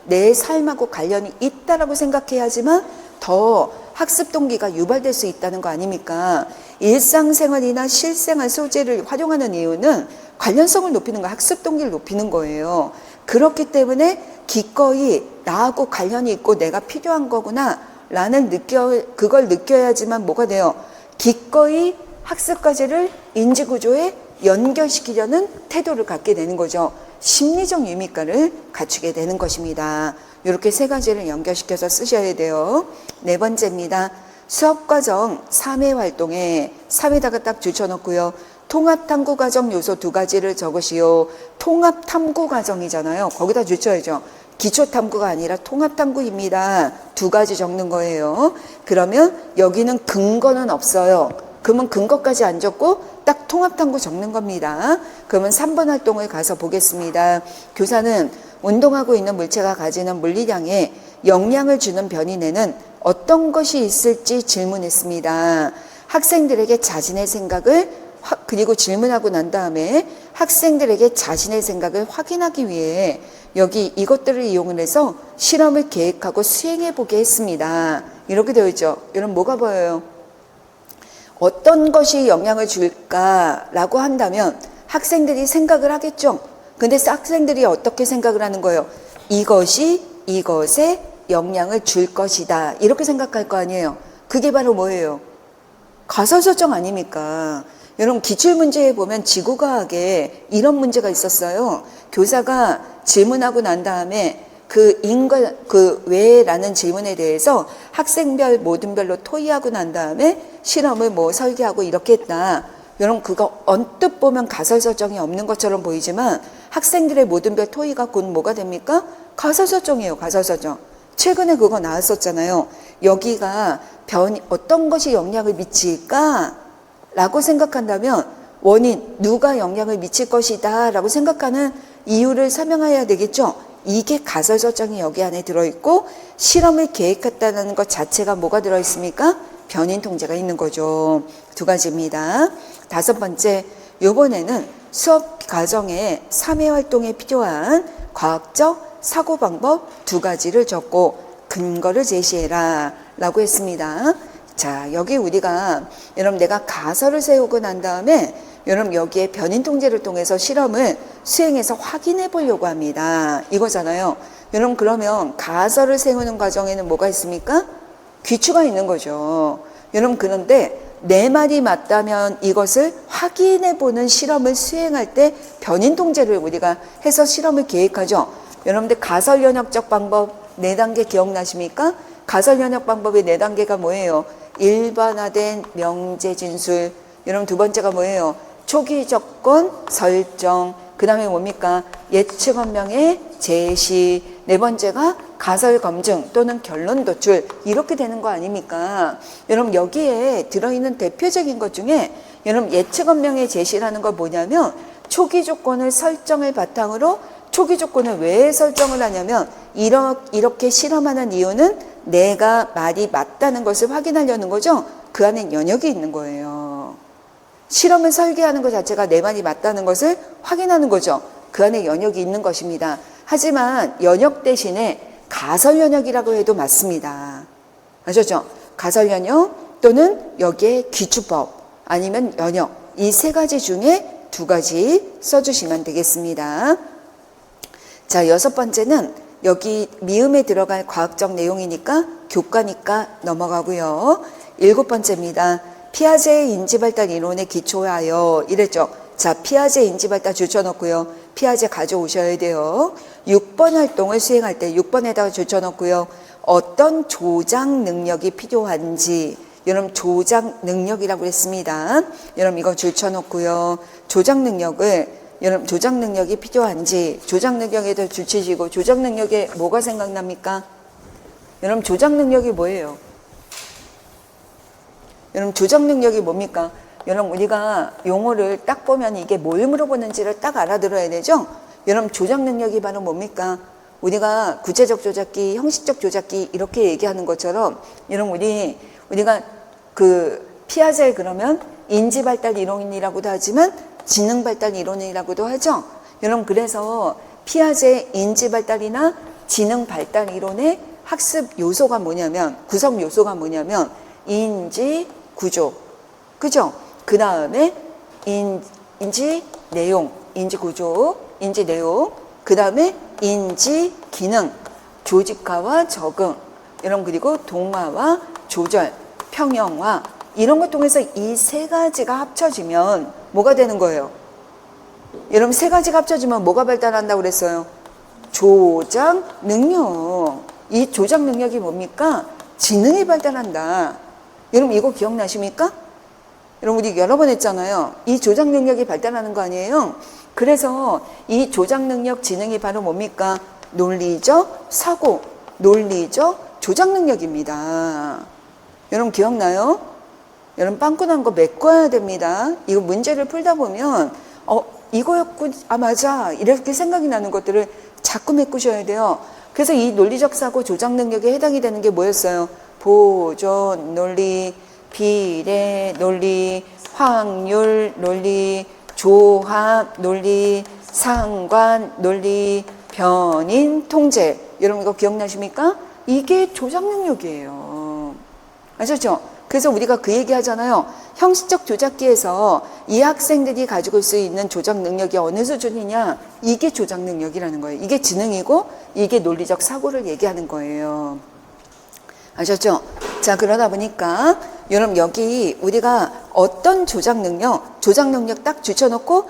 내 삶하고 관련이 있다라고 생각해야지만 더 학습 동기가 유발될 수 있다는 거 아닙니까? 일상생활이나 실생활 소재를 활용하는 이유는 관련성을 높이는 거, 학습 동기를 높이는 거예요. 그렇기 때문에 기꺼이 나하고 관련이 있고 내가 필요한 거구나 라는 그걸 느껴야지만 뭐가 돼요? 기꺼이 학습 과제를 인지구조에 연결시키려는 태도를 갖게 되는 거죠. 심리적 유의미가를 갖추게 되는 것입니다. 이렇게 3가지를 연결시켜서 쓰셔야 돼요. 4번째입니다. 수업과정 3회 활동에 3회다가 딱 줄쳐놓고요. 통합탐구과정 요소 2가지를 적으시오. 통합탐구과정이잖아요. 거기다 줄쳐야죠. 기초탐구가 아니라 통합탐구입니다. 2가지 적는 거예요. 그러면 여기는 근거는 없어요. 그러면 근거까지 안 적고 딱 통합탐구 적는 겁니다. 그러면 3번 활동을 가서 보겠습니다. 교사는 운동하고 있는 물체가 가지는 물리량에 영향을 주는 변인에는 어떤 것이 있을지 질문했습니다. 학생들에게 자신의 생각을 그리고 질문하고 난 다음에 학생들에게 자신의 생각을 확인하기 위해 여기 이것들을 이용을 해서 실험을 계획하고 수행해 보게 했습니다. 이렇게 되어 있죠. 여러분 뭐가 보여요? 어떤 것이 영향을 줄까라고 한다면 학생들이 생각을 하겠죠. 근데 학생들이 어떻게 생각을 하는 거예요? 이것이 이것에 영향을 줄 것이다. 이렇게 생각할 거 아니에요. 그게 바로 뭐예요? 가설 설정 아닙니까? 여러분 기출문제에 보면 지구과학에 이런 문제가 있었어요. 교사가 질문하고 난 다음에 그 왜라는 질문에 대해서 학생별 모든별로 토의하고 난 다음에 실험을 뭐 설계하고 이렇게 했다. 여러분 그거 언뜻 보면 가설 설정이 없는 것처럼 보이지만 학생들의 모든별 토의가 곧 뭐가 됩니까? 가설 설정이에요. 가설 설정. 최근에 그거 나왔었잖아요. 여기가 어떤 것이 영향을 미칠까? 라고 생각한다면 원인, 누가 영향을 미칠 것이다 라고 생각하는 이유를 설명해야 되겠죠. 이게 가설 설정이 여기 안에 들어있고 실험을 계획했다는 것 자체가 뭐가 들어있습니까? 변인 통제가 있는 거죠. 두 가지입니다. 다섯 번째, 이번에는 수업 과정에 3회 활동에 필요한 과학적 사고방법 두 가지를 적고 근거를 제시해라 라고 했습니다. 자, 여기 우리가 여러분 내가 가설을 세우고 난 다음에 여러분 여기에 변인 통제를 통해서 실험을 수행해서 확인해 보려고 합니다. 이거잖아요. 여러분 그러면 가설을 세우는 과정에는 뭐가 있습니까? 귀추가 있는 거죠. 여러분 그런데 내 말이 맞다면 이것을 확인해 보는 실험을 수행할 때 변인 통제를 우리가 해서 실험을 계획하죠. 여러분들 가설 연역적 방법 4단계 기억나십니까? 가설 연역 방법의 4단계가 뭐예요? 일반화된 명제 진술. 여러분 두 번째가 뭐예요? 초기 조건 설정. 그 다음에 뭡니까? 예측 원명의 제시. 네 번째가 가설 검증 또는 결론 도출. 이렇게 되는 거 아닙니까? 여러분 여기에 들어있는 대표적인 것 중에 여러분 예측 원명의 제시라는 건 뭐냐면 초기 조건을 설정을 바탕으로 초기 조건을 왜 설정을 하냐면 이렇게 실험하는 이유는 내가 말이 맞다는 것을 확인하려는 거죠. 그 안에 연역이 있는 거예요. 실험을 설계하는 것 자체가 내 말이 맞다는 것을 확인하는 거죠. 그 안에 연역이 있는 것입니다. 하지만 연역 대신에 가설 연역이라고 해도 맞습니다. 아셨죠? 가설 연역 또는 여기에 기출법 아니면 연역 이 세 가지 중에 두 가지 써주시면 되겠습니다. 자, 여섯 번째는 여기 미음에 들어갈 과학적 내용이니까 교과니까 넘어가고요. 일곱 번째입니다. 피아제의 인지발달 이론에 기초하여 이랬죠. 자, 피아제 인지발달 줄쳐놓고요. 피아제 가져오셔야 돼요. 6번 활동을 수행할 때 6번에다가 줄쳐놓고요. 어떤 조작 능력이 필요한지 여러분 조작 능력이라고 했습니다. 여러분 이거 줄쳐놓고요. 조작 능력을 여러분 조작 능력이 필요한지 조작 능력에도 줄치시고 조작 능력에 뭐가 생각납니까? 여러분 조작 능력이 뭐예요? 여러분 조작 능력이 뭡니까? 여러분 우리가 용어를 딱 보면 이게 뭘 물어보는지를 딱 알아들어야 되죠? 여러분 조작 능력이 바로 뭡니까? 우리가 구체적 조작기, 형식적 조작기 이렇게 얘기하는 것처럼 여러분 우리가 그 피아제 그러면 인지발달 이론이라고도 하지만 지능발달 이론이라고도 하죠. 여러분 그래서 피아제 인지발달이나 지능발달 이론의 학습 요소가 뭐냐면 구성 요소가 뭐냐면 인지 구조 그죠? 그 다음에 인지 내용 인지 구조 인지 내용 그 다음에 인지 기능 조직화와 적응 여러분 그리고 동화와 조절 평형화 이런 걸 통해서 이 세 가지가 합쳐지면 뭐가 되는 거예요? 여러분 세 가지가 합쳐지면 뭐가 발달한다고 그랬어요? 조작 능력. 이 조작 능력이 뭡니까? 지능이 발달한다. 여러분 이거 기억나십니까? 여러분 우리 여러 번 했잖아요. 이 조작 능력이 발달하는 거 아니에요? 그래서 이 조작 능력 지능이 바로 뭡니까? 논리적 사고, 논리적 조작 능력입니다. 여러분 기억나요? 여러분 빵꾸난 거 메꿔야 됩니다. 이거 문제를 풀다 보면 이거였군, 아 맞아, 이렇게 생각이 나는 것들을 자꾸 메꾸셔야 돼요. 그래서 이 논리적 사고 조작 능력에 해당이 되는 게 뭐였어요? 보존 논리, 비례 논리, 확률 논리, 조합 논리, 상관 논리, 변인 통제. 여러분 이거 기억나십니까? 이게 조작 능력이에요. 아셨죠? 그래서 우리가 그 얘기 하잖아요. 형식적 조작기에서 이 학생들이 가지고 수 있는 조작 능력이 어느 수준이냐? 이게 조작 능력이라는 거예요. 이게 지능이고 이게 논리적 사고를 얘기하는 거예요. 아셨죠? 자, 그러다 보니까 여러분 여기 우리가 어떤 조작 능력 딱 주쳐놓고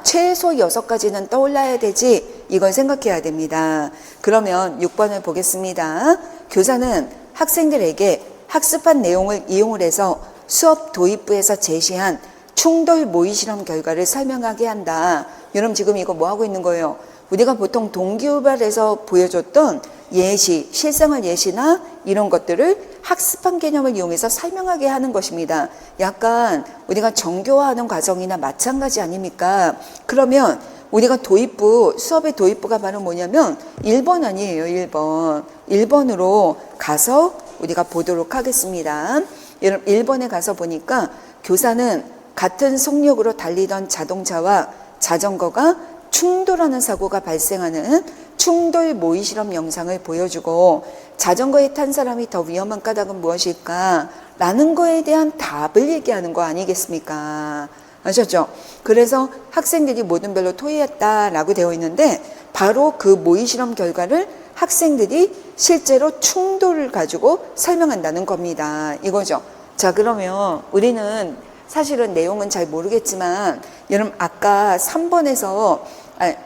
최소 6가지는 떠올라야 되지, 이걸 생각해야 됩니다. 그러면 6번을 보겠습니다. 교사는 학생들에게 학습한 내용을 이용을 해서 수업 도입부에서 제시한 충돌 모의 실험 결과를 설명하게 한다. 여러분 지금 이거 뭐 하고 있는 거예요? 우리가 보통 동기유발에서 보여줬던 예시, 실생활 예시나 이런 것들을 학습한 개념을 이용해서 설명하게 하는 것입니다. 약간 우리가 정교화하는 과정이나 마찬가지 아닙니까? 그러면 우리가 도입부, 수업의 도입부가 바로 뭐냐면 1번 아니에요, 1번. 1번으로 가서 우리가 보도록 하겠습니다. 여러분 1번에 가서 보니까 교사는 같은 속력으로 달리던 자동차와 자전거가 충돌하는 사고가 발생하는 충돌 모의 실험 영상을 보여주고, 자전거에 탄 사람이 더 위험한 까닭은 무엇일까? 라는 거에 대한 답을 얘기하는 거 아니겠습니까? 아셨죠? 그래서 학생들이 모든 별로 토의했다라고 되어 있는데, 바로 그 모의 실험 결과를 학생들이 실제로 충돌을 가지고 설명한다는 겁니다. 이거죠. 자, 그러면 우리는 사실은 내용은 잘 모르겠지만, 여러분 아까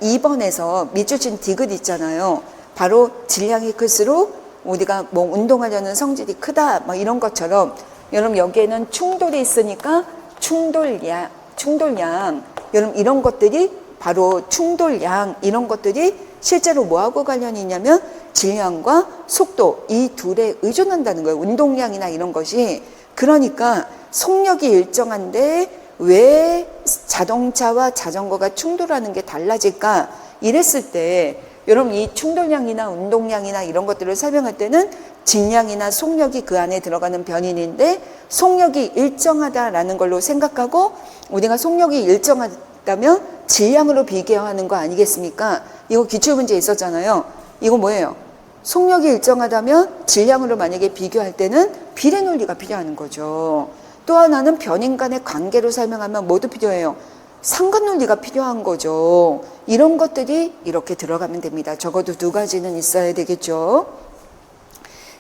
2번에서 밑줄친 디귿 있잖아요. 바로 질량이 클수록 우리가 뭐 운동하려는 성질이 크다, 뭐 이런 것처럼, 여러분 여기에는 충돌이 있으니까 충돌량, 여러분 이런 것들이 바로 충돌량, 이런 것들이 실제로 뭐하고 관련이 있냐면 질량과 속도, 이 둘에 의존한다는 거예요. 운동량이나 이런 것이. 그러니까 속력이 일정한데 왜 자동차와 자전거가 충돌하는 게 달라질까? 이랬을 때 여러분 이 충돌량이나 운동량이나 이런 것들을 설명할 때는 질량이나 속력이 그 안에 들어가는 변인인데, 속력이 일정하다라는 걸로 생각하고, 우리가 속력이 일정하다면 질량으로 비교하는 거 아니겠습니까? 이거 기출문제 있었잖아요. 이거 뭐예요? 속력이 일정하다면 질량으로 만약에 비교할 때는 비례 논리가 필요한 거죠. 또 하나는 변인 간의 관계로 설명하면 뭐도 필요해요? 상관 논리가 필요한 거죠. 이런 것들이 이렇게 들어가면 됩니다. 적어도 2가지는 있어야 되겠죠.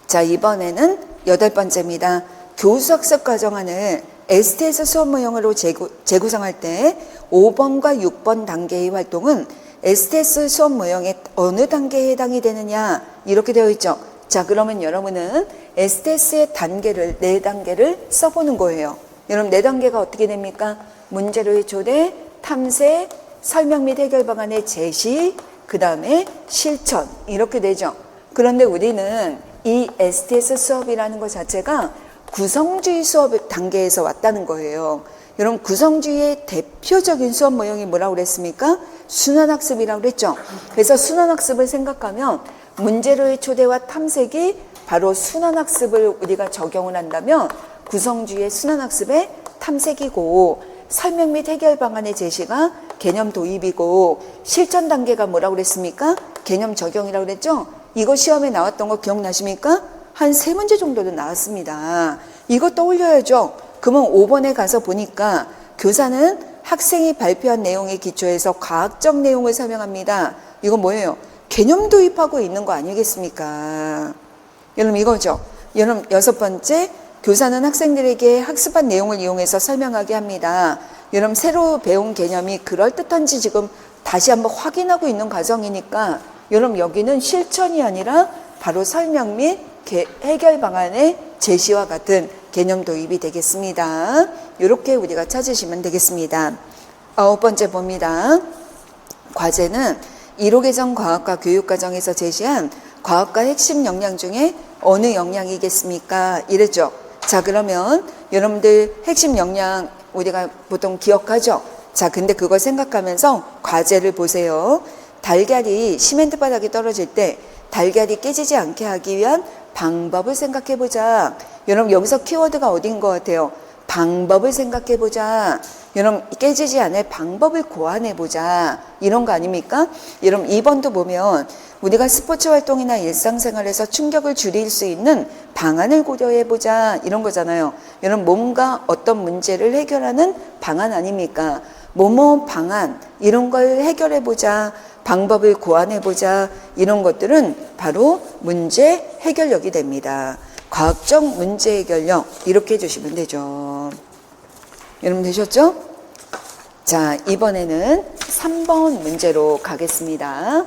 자, 이번에는 8번째입니다. 교수학습 과정안을 STS 수업 모형으로 재구성할 때 5번과 6번 단계의 활동은 STS 수업 모형의 어느 단계에 해당이 되느냐, 이렇게 되어 있죠. 자, 그러면 여러분은 STS의 단계를 4단계를 써보는 거예요. 여러분 4단계가 어떻게 됩니까? 문제로의 조례, 탐색, 설명 및 해결 방안의 제시, 그 다음에 실천, 이렇게 되죠. 그런데 우리는 이 STS 수업이라는 것 자체가 구성주의 수업 단계에서 왔다는 거예요. 여러분 구성주의의 대표적인 수업 모형이 뭐라고 그랬습니까? 순환학습이라고 그랬죠. 그래서 순환학습을 생각하면 문제로의 초대와 탐색이 바로 순환학습을 우리가 적용을 한다면 구성주의의 순환학습의 탐색이고, 설명 및 해결 방안의 제시가 개념 도입이고, 실천 단계가 뭐라고 그랬습니까? 개념 적용이라고 그랬죠. 이거 시험에 나왔던 거 기억나십니까? 한 3문제 정도는 나왔습니다. 이거 떠올려야죠. 그러면 5번에 가서 보니까 교사는 학생이 발표한 내용에 기초해서 과학적 내용을 설명합니다. 이거 뭐예요? 개념 도입하고 있는 거 아니겠습니까? 여러분 이거죠. 여러분 6번째, 교사는 학생들에게 학습한 내용을 이용해서 설명하게 합니다. 여러분 새로 배운 개념이 그럴듯한지 지금 다시 한번 확인하고 있는 과정이니까, 여러분 여기는 실천이 아니라 바로 설명 및 해결 방안의 제시와 같은 개념 도입이 되겠습니다. 이렇게 우리가 찾으시면 되겠습니다. 9번째 봅니다. 과제는 1호 개정 과학과 교육과정에서 제시한 과학과 핵심 역량 중에 어느 역량이겠습니까? 이랬죠. 자, 그러면 여러분들 핵심 역량 우리가 보통 기억하죠? 자, 근데 그거 생각하면서 과제를 보세요. 달걀이 시멘트 바닥에 떨어질 때 달걀이 깨지지 않게 하기 위한 방법을 생각해 보자. 여러분 여기서 키워드가 어딘 것 같아요? 방법을 생각해 보자. 여러분 깨지지 않을 방법을 고안해 보자. 이런 거 아닙니까? 여러분 2번도 보면 우리가 스포츠 활동이나 일상생활에서 충격을 줄일 수 있는 방안을 고려해 보자. 이런 거잖아요. 여러분 뭔가 어떤 문제를 해결하는 방안 아닙니까? 뭐뭐 방안 이런 걸 해결해 보자. 방법을 고안해 보자. 이런 것들은 바로 문제 해결력이 됩니다. 과학적 문제 해결력 이렇게 해주시면 되죠. 여러분 되셨죠? 자, 이번에는 3번 문제로 가겠습니다.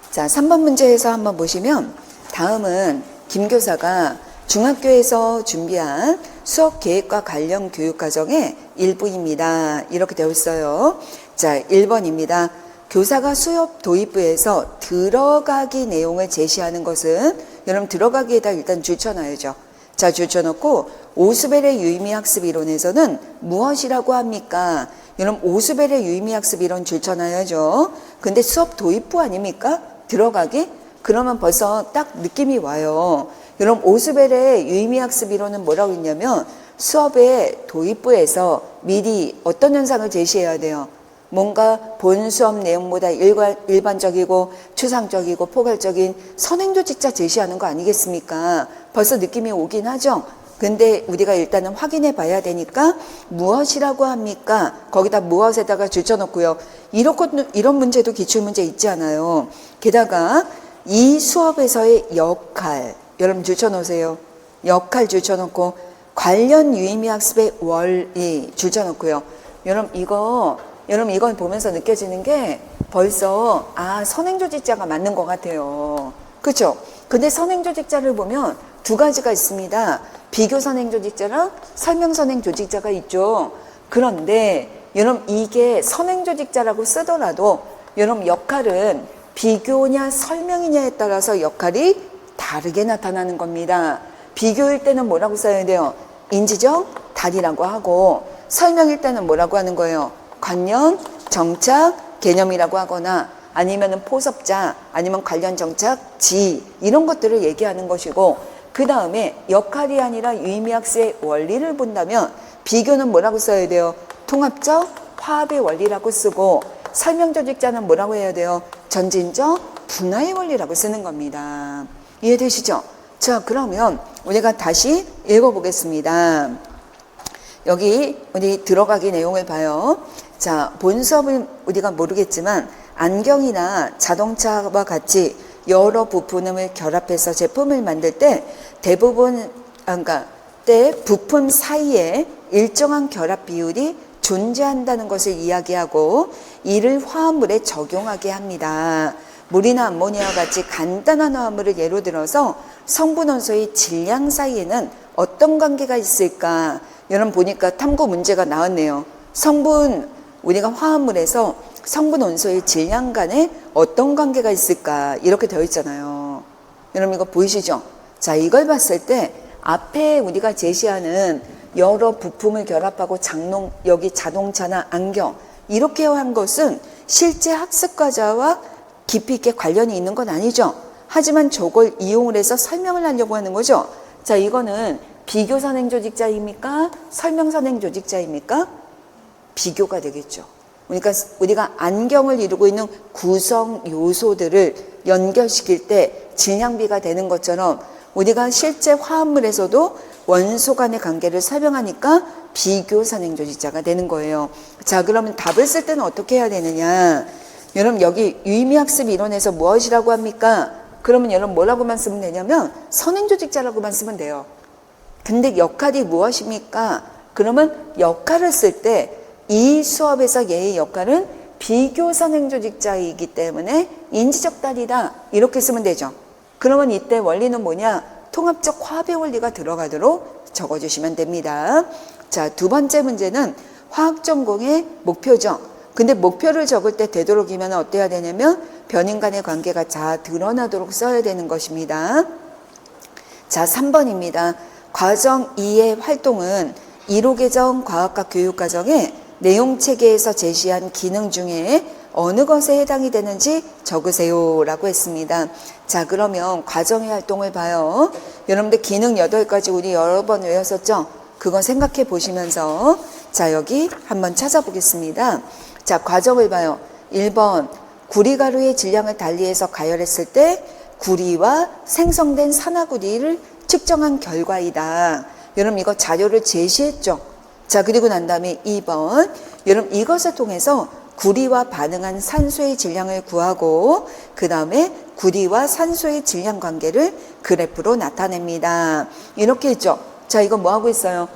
자, 3번 문제에서 한번 보시면 다음은 김 교사가 중학교에서 준비한 수업 계획과 관련 교육 과정의 일부입니다. 이렇게 되어 있어요. 자, 1번입니다. 교사가 수업 도입부에서 들어가기 내용을 제시하는 것은 여러분 들어가기에다 일단 줄쳐놔야죠. 자, 줄쳐놓고 오스벨의 유의미학습 이론에서는 무엇이라고 합니까? 여러분 오스벨의 유의미학습 이론 줄쳐놔야죠. 근데 수업 도입부 아닙니까? 들어가기? 그러면 벌써 딱 느낌이 와요. 여러분 오스벨의 유의미학습 이론은 뭐라고 했냐면 수업의 도입부에서 미리 어떤 현상을 제시해야 돼요? 뭔가 본 수업 내용보다 일반적이고 추상적이고 포괄적인 선행조직자 제시하는 거 아니겠습니까? 벌써 느낌이 오긴 하죠. 근데 우리가 일단은 확인해 봐야 되니까 무엇이라고 합니까? 거기다 무엇에다가 줄쳐놓고요. 이런 문제도 기출문제 있지 않아요. 게다가 이 수업에서의 역할 여러분 줄쳐놓으세요. 역할 줄쳐놓고 관련 유의미학습의 원리 줄쳐놓고요. 여러분 이건 보면서 느껴지는 게 벌써 선행조직자가 맞는 것 같아요. 그렇죠? 근데 선행조직자를 보면 두 가지가 있습니다. 비교 선행조직자랑 설명 선행조직자가 있죠. 그런데 여러분 이게 선행조직자라고 쓰더라도 여러분 역할은 비교냐 설명이냐에 따라서 역할이 다르게 나타나는 겁니다. 비교일 때는 뭐라고 써야 돼요? 인지적 달이라고 하고 설명일 때는 뭐라고 하는 거예요? 관련, 정착, 개념이라고 하거나 아니면은 포섭자, 아니면 관련 정착, 지 이런 것들을 얘기하는 것이고 그 다음에 역할이 아니라 유의미학습의 원리를 본다면 비교는 뭐라고 써야 돼요? 통합적 화합의 원리라고 쓰고 설명조직자는 뭐라고 해야 돼요? 전진적 분화의 원리라고 쓰는 겁니다. 이해되시죠? 자, 그러면 우리가 다시 읽어보겠습니다. 여기 우리 들어가기 내용을 봐요. 자, 본 수업은 우리가 모르겠지만 안경이나 자동차와 같이 여러 부품을 결합해서 제품을 만들 때 대부분 부품 사이에 일정한 결합 비율이 존재한다는 것을 이야기하고 이를 화합물에 적용하게 합니다. 물이나 암모니아와 같이 간단한 화합물을 예로 들어서 성분 원소의 질량 사이에는 어떤 관계가 있을까? 여러분 보니까 탐구 문제가 나왔네요. 우리가 화합물에서 성분 원소의 질량 간에 어떤 관계가 있을까? 이렇게 되어 있잖아요. 여러분 이거 보이시죠? 자, 이걸 봤을 때 앞에 우리가 제시하는 여러 부품을 결합하고 여기 자동차나 안경 이렇게 한 것은 실제 학습 과제와 깊이 있게 관련이 있는 건 아니죠. 하지만 저걸 이용을 해서 설명을 하려고 하는 거죠. 자, 이거는 비교 선행조직자입니까? 설명 선행조직자입니까? 비교가 되겠죠. 그러니까 우리가 안경을 이루고 있는 구성 요소들을 연결시킬 때 질량비가 되는 것처럼 우리가 실제 화합물에서도 원소 간의 관계를 설명하니까 비교 선행조직자가 되는 거예요. 자, 그러면 답을 쓸 때는 어떻게 해야 되느냐? 여러분 여기 유의미학습 이론에서 무엇이라고 합니까? 그러면 여러분 뭐라고만 쓰면 되냐면 선행조직자라고만 쓰면 돼요. 근데 역할이 무엇입니까? 그러면 역할을 쓸 때 이 수업에서 얘의 역할은 비교 선행조직자이기 때문에 인지적 달이다 이렇게 쓰면 되죠. 그러면 이때 원리는 뭐냐? 통합적 화합의 원리가 들어가도록 적어주시면 됩니다. 자, 두 번째 문제는 화학 전공의 목표죠. 근데 목표를 적을 때 되도록이면 어때야 되냐면 변인 간의 관계가 잘 드러나도록 써야 되는 것입니다. 자, 3번입니다. 과정 2의 활동은 1호 개정 과학과 교육과정의 내용체계에서 제시한 기능 중에 어느 것에 해당이 되는지 적으세요 라고 했습니다. 자, 그러면 과정의 활동을 봐요. 여러분들 기능 8가지 우리 여러 번 외웠었죠? 그거 생각해 보시면서 자, 여기 한번 찾아보겠습니다. 자, 과정을 봐요. 1번 구리가루의 질량을 달리해서 가열했을 때 구리와 생성된 산화구리를 측정한 결과이다. 여러분 이거 자료를 제시했죠? 자, 그리고 난 다음에 2번 여러분 이것을 통해서 구리와 반응한 산소의 질량을 구하고 그 다음에 구리와 산소의 질량 관계를 그래프로 나타냅니다. 이렇게 했죠. 자, 이거 뭐 하고 있어요?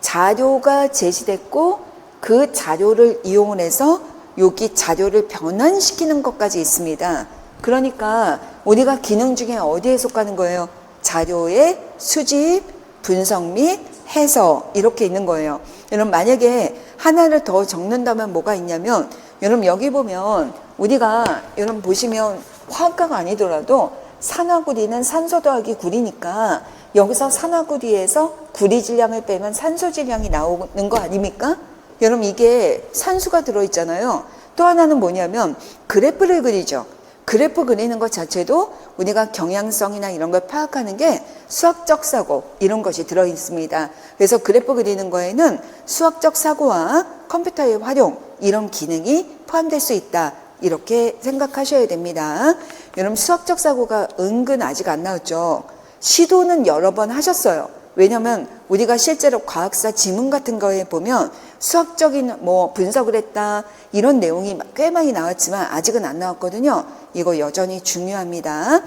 자료가 제시됐고 그 자료를 이용을 해서 여기 자료를 변환시키는 것까지 있습니다. 그러니까 우리가 기능 중에 어디에 속하는 거예요? 자료의 수집, 분석 및 해석 이렇게 있는 거예요. 여러분 만약에 하나를 더 적는다면 뭐가 있냐면 여러분 여기 보면 우리가 여러분 보시면 화학과가 아니더라도 산화구리는 산소 더하기 구리니까 여기서 산화구리에서 구리 질량을 빼면 산소 질량이 나오는 거 아닙니까? 여러분 이게 산수가 들어있잖아요. 또 하나는 뭐냐면 그래프를 그리죠. 그래프 그리는 것 자체도 우리가 경향성이나 이런 걸 파악하는 게 수학적 사고 이런 것이 들어있습니다. 그래서 그래프 그리는 거에는 수학적 사고와 컴퓨터의 활용 이런 기능이 포함될 수 있다. 이렇게 생각하셔야 됩니다. 여러분 수학적 사고가 은근 아직 안 나왔죠. 시도는 여러 번 하셨어요. 왜냐면 우리가 실제로 과학사 지문 같은 거에 보면 수학적인 뭐 분석을 했다 이런 내용이 꽤 많이 나왔지만 아직은 안 나왔거든요. 이거 여전히 중요합니다.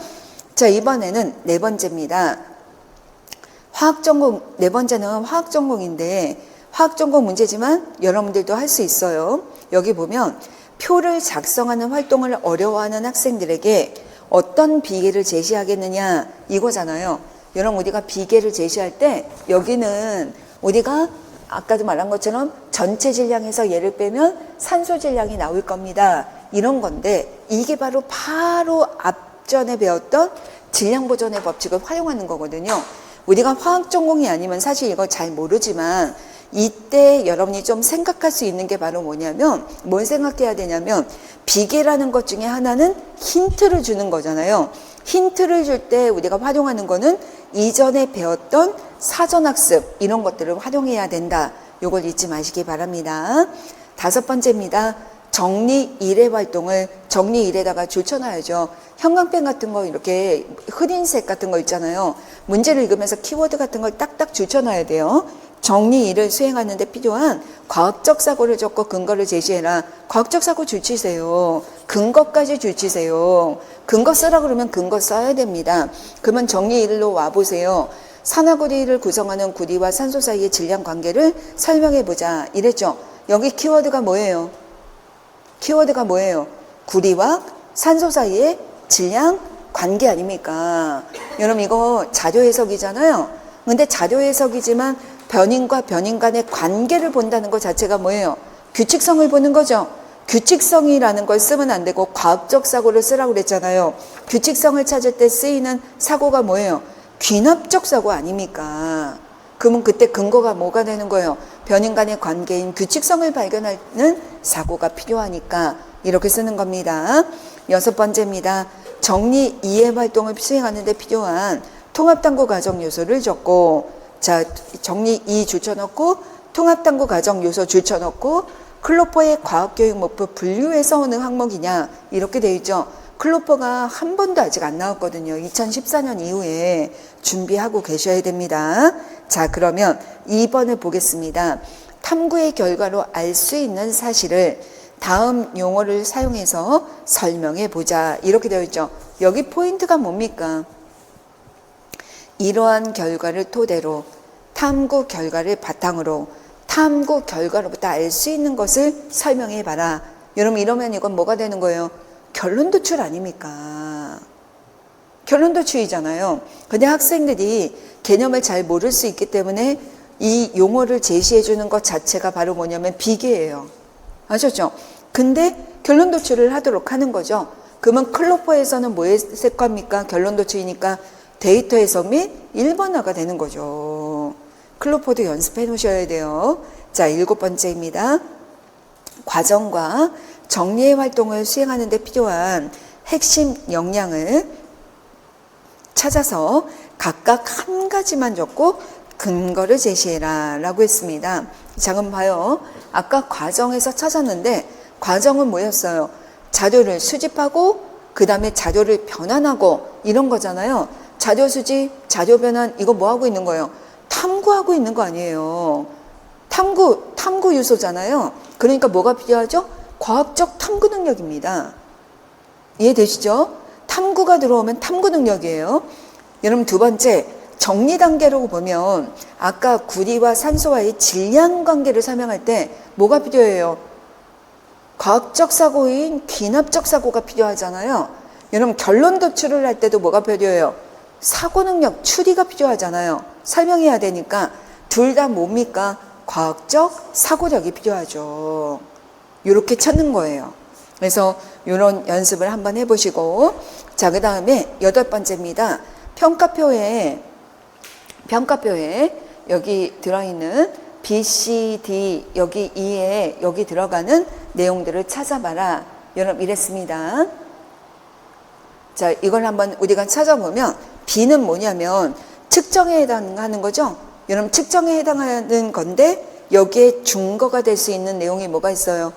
자, 이번에는 네 번째입니다. 화학전공, 네 번째는 화학전공인데 화학전공 문제지만 여러분들도 할 수 있어요. 여기 보면 표를 작성하는 활동을 어려워하는 학생들에게 어떤 비계를 제시하겠느냐 이거잖아요. 여러분 우리가 비계를 제시할 때 여기는 우리가 아까도 말한 것처럼 전체 질량에서 얘를 빼면 산소 질량이 나올 겁니다. 이런 건데 이게 바로 앞전에 배웠던 질량 보존의 법칙을 활용하는 거거든요. 우리가 화학 전공이 아니면 사실 이거 잘 모르지만 이때 여러분이 좀 생각할 수 있는 게 바로 뭐냐면 뭘 생각해야 되냐면 비계라는 것 중에 하나는 힌트를 주는 거잖아요. 힌트를 줄 때 우리가 활용하는 거는 이전에 배웠던 사전학습 이런 것들을 활용해야 된다. 이걸 잊지 마시기 바랍니다. 다섯 번째입니다. 정리 1의 활동을 정리 1에다가 줄쳐놔야죠. 형광펜 같은 거 이렇게 흐린색 같은 거 있잖아요. 문제를 읽으면서 키워드 같은 걸 딱딱 줄쳐놔야 돼요. 정리 1을 수행하는 데 필요한 과학적 사고를 적고 근거를 제시해라. 과학적 사고 줄치세요. 근거까지 줄치세요. 근거 쓰라 그러면 근거 써야 됩니다. 그러면 정리 1로 와보세요. 산화구리를 구성하는 구리와 산소 사이의 질량 관계를 설명해보자. 이랬죠. 여기 키워드가 뭐예요? 키워드가 뭐예요? 구리와 산소 사이의 질량 관계 아닙니까? 여러분 이거 자료 해석이잖아요. 근데 자료 해석이지만 변인과 변인 간의 관계를 본다는 것 자체가 뭐예요? 규칙성을 보는 거죠. 규칙성이라는 걸 쓰면 안 되고 과학적 사고를 쓰라고 그랬잖아요. 규칙성을 찾을 때 쓰이는 사고가 뭐예요? 귀납적 사고 아닙니까? 그러면 그때 근거가 뭐가 되는 거예요? 변인 간의 관계인 규칙성을 발견하는 사고가 필요하니까 이렇게 쓰는 겁니다. 여섯 번째입니다. 정리 2의 활동을 수행하는 데 필요한 통합탐구 과정 요소를 적고 자, 정리 2 줄쳐놓고 통합탐구 과정 요소 줄쳐놓고 클로퍼의 과학교육 목표 분류해서 어느 항목이냐 이렇게 돼 있죠. 클로퍼가 한 번도 아직 안 나왔거든요. 2014년 이후에 준비하고 계셔야 됩니다. 자, 그러면 2번을 보겠습니다. 탐구의 결과로 알 수 있는 사실을 다음 용어를 사용해서 설명해 보자. 이렇게 되어 있죠. 여기 포인트가 뭡니까? 이러한 결과를 토대로 탐구 결과를 바탕으로 탐구 결과로부터 알 수 있는 것을 설명해 봐라. 여러분 이러면 이건 뭐가 되는 거예요? 결론 도출 아닙니까? 결론 도출이잖아요. 근데 학생들이 개념을 잘 모를 수 있기 때문에 이 용어를 제시해 주는 것 자체가 바로 뭐냐면 비계예요. 아셨죠? 근데 결론 도출을 하도록 하는 거죠. 그러면 클로퍼에서는 뭐 했을 겁니까? 결론 도출이니까 데이터 해석 및 일반화가 되는 거죠. 클로포드 연습해 놓으셔야 돼요. 자, 7번째입니다. 과정과 정리의 활동을 수행하는 데 필요한 핵심 역량을 찾아서 각각 한 가지만 적고 근거를 제시해라 라고 했습니다. 자, 그럼 봐요. 아까 과정에서 찾았는데 과정은 뭐였어요? 자료를 수집하고 그 다음에 자료를 변환하고 이런 거잖아요. 자료 수집, 자료 변환, 이거 뭐 하고 있는 거예요? 탐구하고 있는 거 아니에요. 탐구 요소잖아요. 그러니까 뭐가 필요하죠? 과학적 탐구 능력입니다. 이해되시죠? 탐구가 들어오면 탐구 능력이에요. 여러분, 두 번째, 정리 단계로 보면 아까 구리와 산소와의 질량 관계를 설명할 때 뭐가 필요해요? 과학적 사고인 귀납적 사고가 필요하잖아요. 여러분, 결론 도출을 할 때도 뭐가 필요해요? 사고 능력, 추리가 필요하잖아요. 설명해야 되니까 둘 다 뭡니까? 과학적 사고력이 필요하죠. 이렇게 찾는 거예요. 그래서 이런 연습을 한번 해보시고, 자, 그 다음에 8번째입니다. 평가표에 여기 들어있는 B, C, D, 여기 E에 여기 들어가는 내용들을 찾아봐라. 여러분, 이랬습니다. 자, 이걸 한번 우리가 찾아보면 B는 뭐냐면 측정에 해당하는 거죠. 여러분, 측정에 해당하는 건데 여기에 증거가 될 수 있는 내용이 뭐가 있어요?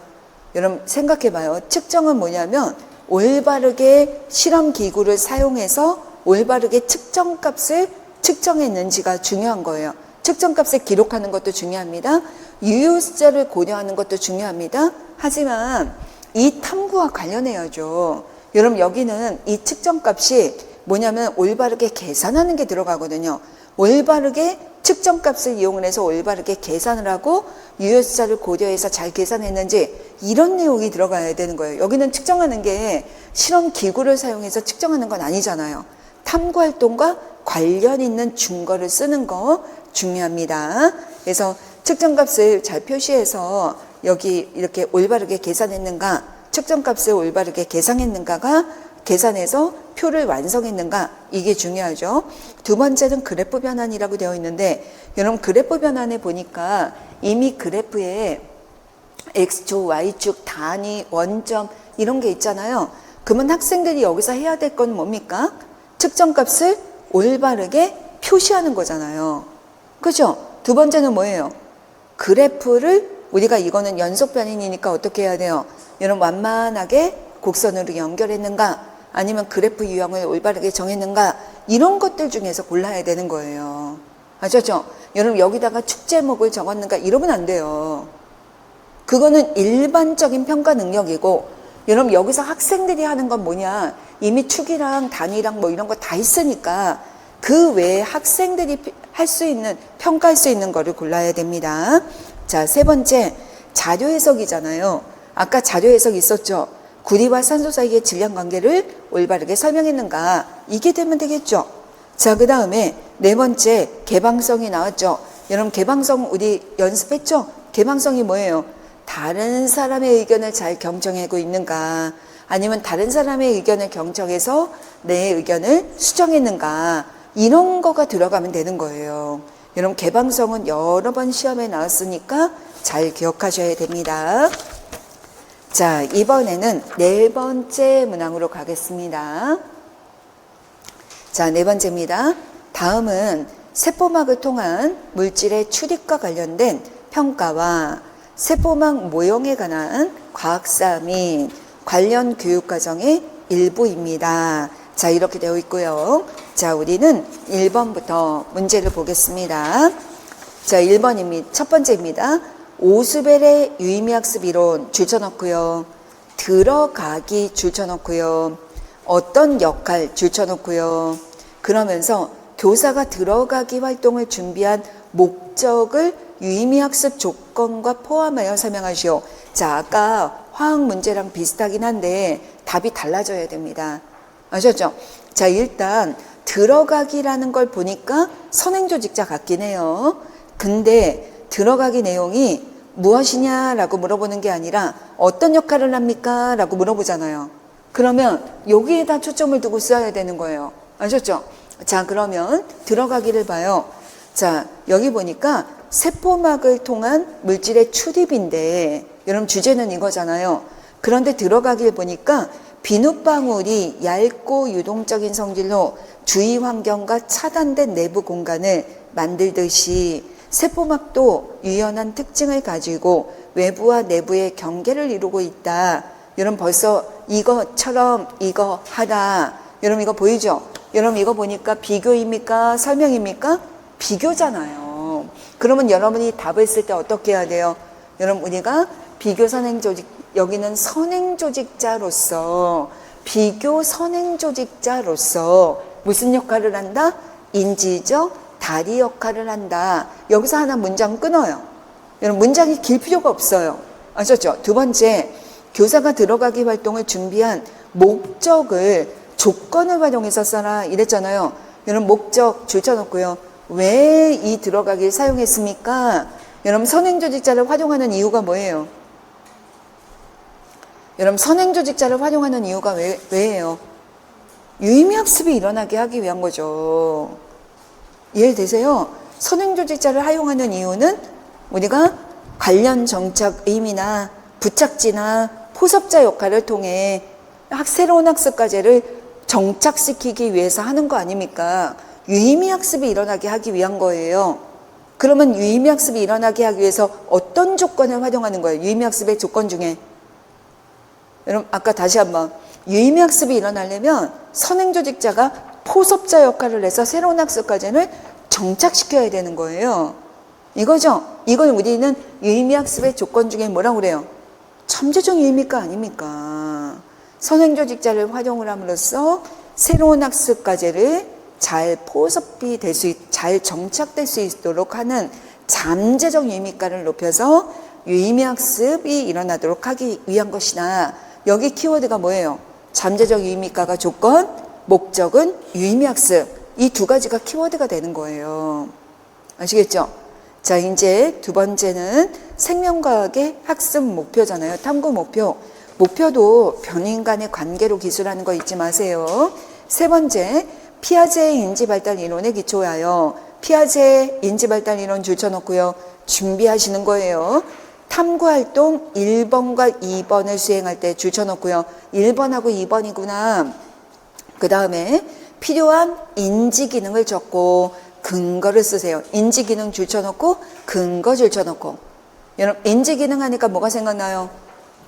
여러분, 생각해 봐요. 측정은 뭐냐면 올바르게 실험 기구를 사용해서 올바르게 측정값을 측정했는지가 중요한 거예요. 측정값을 기록하는 것도 중요합니다. 유효 숫자를 고려하는 것도 중요합니다. 하지만 이 탐구와 관련해야죠. 여러분, 여기는 이 측정값이 뭐냐면 올바르게 계산하는 게 들어가거든요. 올바르게 측정값을 이용을 해서 올바르게 계산을 하고 유효 숫자를 고려해서 잘 계산했는지 이런 내용이 들어가야 되는 거예요. 여기는 측정하는 게 실험 기구를 사용해서 측정하는 건 아니잖아요. 탐구 활동과 관련 있는 증거를 쓰는 거 중요합니다. 그래서 측정값을 잘 표시해서 여기 이렇게 올바르게 계산했는가, 측정값을 올바르게 계산해서 표를 완성했는가, 이게 중요하죠. 두 번째는 그래프 변환이라고 되어 있는데, 여러분, 그래프 변환에 보니까 이미 그래프에 X축, Y축, 단위, 원점 이런 게 있잖아요. 그러면 학생들이 여기서 해야 될 건 뭡니까? 측정값을 올바르게 표시하는 거잖아요. 그죠? 두 번째는 뭐예요? 그래프를 우리가 이거는 연속 변인이니까 어떻게 해야 돼요? 여러분, 완만하게 곡선으로 연결했는가, 아니면 그래프 유형을 올바르게 정했는가, 이런 것들 중에서 골라야 되는 거예요. 아셨죠? 여러분, 여기다가 축 제목을 적었는가 이러면 안 돼요. 그거는 일반적인 평가 능력이고, 여러분, 여기서 학생들이 하는 건 뭐냐? 이미 축이랑 단위랑 뭐 이런 거 다 있으니까 그 외에 학생들이 할 수 있는, 평가할 수 있는 거를 골라야 됩니다. 자, 세 번째, 자료 해석이잖아요. 아까 자료 해석 있었죠? 구리와 산소 사이의 질량 관계를 올바르게 설명했는가, 이게 되면 되겠죠. 자, 그 다음에 네 번째, 개방성이 나왔죠. 여러분, 개방성 우리 연습했죠? 개방성이 뭐예요? 다른 사람의 의견을 잘 경청하고 있는가, 아니면 다른 사람의 의견을 경청해서 내 의견을 수정했는가, 이런 거가 들어가면 되는 거예요. 여러분, 개방성은 여러 번 시험에 나왔으니까 잘 기억하셔야 됩니다. 자, 이번에는 네 번째 문항으로 가겠습니다. 자, 네 번째입니다. 다음은 세포막을 통한 물질의 출입과 관련된 평가와 세포막 모형에 관한 과학사 및 관련 교육과정의 일부입니다. 자, 이렇게 되어 있고요. 자, 우리는 1번부터 문제를 보겠습니다. 자, 1번입니다. 첫 번째입니다. 오스벨의 유의미학습 이론 줄쳐놓고요. 들어가기 줄쳐놓고요. 어떤 역할 줄쳐놓고요. 그러면서 교사가 들어가기 활동을 준비한 목적을 유의미학습 조건과 포함하여 설명하시오. 자, 아까 화학 문제랑 비슷하긴 한데 답이 달라져야 됩니다. 아셨죠? 자, 일단 들어가기라는 걸 보니까 선행조직자 같긴 해요. 근데 들어가기 내용이 무엇이냐라고 물어보는 게 아니라 어떤 역할을 합니까? 라고 물어보잖아요. 그러면 여기에다 초점을 두고 써야 되는 거예요. 아셨죠? 자, 그러면 들어가기를 봐요. 자, 여기 보니까 세포막을 통한 물질의 출입인데, 여러분 주제는 이거잖아요. 그런데 들어가길 보니까 비눗방울이 얇고 유동적인 성질로 주위 환경과 차단된 내부 공간을 만들듯이 세포막도 유연한 특징을 가지고 외부와 내부의 경계를 이루고 있다. 여러분 벌써 이것처럼 이거 하다. 여러분 이거 보이죠? 여러분 이거 보니까 비교입니까? 설명입니까? 비교잖아요. 그러면 여러분이 답을 쓸 때 어떻게 해야 돼요? 여러분 우리가 비교 선행조직, 여기는 선행조직자로서, 비교 선행조직자로서 무슨 역할을 한다? 인지적 다리 역할을 한다. 여기서 하나 문장 끊어요. 여러분 문장이 길 필요가 없어요. 아셨죠? 두 번째, 교사가 들어가기 활동을 준비한 목적을 조건을 활용해서 써라 이랬잖아요. 여러분 목적 줄쳐놓고요. 왜 이 들어가기를 사용했습니까? 여러분 선행조직자를 활용하는 이유가 뭐예요? 여러분 선행조직자를 활용하는 이유가 왜예요? 유의미학습이 일어나게 하기 위한 거죠. 이해되세요? 선행조직자를 활용하는 이유는 우리가 관련 정착 의미나 부착지나 포섭자 역할을 통해 새로운 학습과제를 정착시키기 위해서 하는 거 아닙니까? 유의미학습이 일어나게 하기 위한 거예요. 그러면 유의미학습이 일어나게 하기 위해서 어떤 조건을 활용하는 거예요? 유의미학습의 조건 중에. 여러분 아까 다시 한번 유의미학습이 일어나려면 선행조직자가 포섭자 역할을 해서 새로운 학습과제를 정착시켜야 되는 거예요. 이거죠? 이걸 우리는 유의미학습의 조건 중에 뭐라고 그래요? 잠재적 유의미가 아닙니까? 선행조직자를 활용을 함으로써 새로운 학습과제를 잘 포섭이 될 수 잘 정착될 수 있도록 하는 잠재적 유의미가를 높여서 유의미학습이 일어나도록 하기 위한 것이다. 여기 키워드가 뭐예요? 잠재적 유의미가가 조건, 목적은 유의미학습. 이 두 가지가 키워드가 되는 거예요. 아시겠죠? 자, 이제 두 번째는 생명과학의 학습 목표잖아요. 탐구 목표. 목표도 변인 간의 관계로 기술하는 거 잊지 마세요. 세 번째, 피아제의 인지발달 이론에 기초하여 피아제 인지발달 이론 줄쳐놓고요. 준비하시는 거예요. 탐구활동 1번과 2번을 수행할 때 줄쳐놓고요. 1번하고 2번이구나. 그 다음에 필요한 인지기능을 적고 근거를 쓰세요. 인지기능 줄쳐놓고 근거 줄쳐놓고. 여러분 인지기능 하니까 뭐가 생각나요?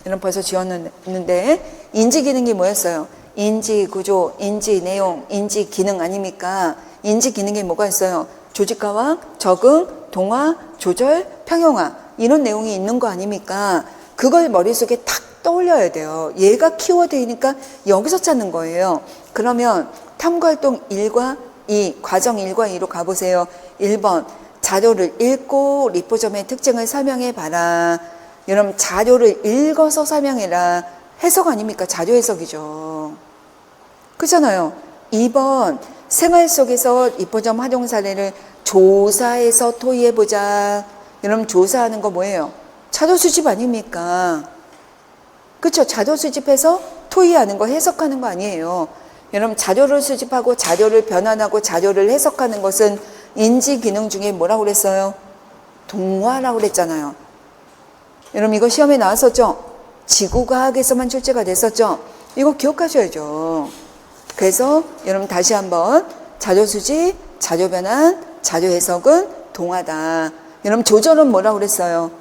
여러분 벌써 지웠는데 인지기능이 뭐였어요? 인지구조, 인지내용, 인지기능 아닙니까? 인지기능에 뭐가 있어요? 조직화와 적응, 동화, 조절, 평형화 이런 내용이 있는 거 아닙니까? 그걸 머릿속에 탁 떠올려야 돼요. 얘가 키워드이니까 여기서 찾는 거예요. 그러면 탐구활동 1과 2, 과정 1과 2로 가보세요. 1번, 자료를 읽고 리포점의 특징을 설명해 봐라. 여러분 자료를 읽어서 설명해라. 해석 아닙니까? 자료 해석이죠. 그렇잖아요. 2번, 생활 속에서 리포점 활용 사례를 조사해서 토의해보자. 여러분 조사하는 거 뭐예요? 자료 수집 아닙니까? 그렇죠? 자료 수집해서 토의하는 거, 해석하는 거 아니에요. 여러분 자료를 수집하고 자료를 변환하고 자료를 해석하는 것은 인지기능 중에 뭐라고 그랬어요? 동화라고 그랬잖아요. 여러분 이거 시험에 나왔었죠? 지구과학에서만 출제가 됐었죠? 이거 기억하셔야죠. 그래서 여러분 다시 한번 자료 수집, 자료 변환, 자료 해석은 동화다. 여러분 조절은 뭐라고 그랬어요?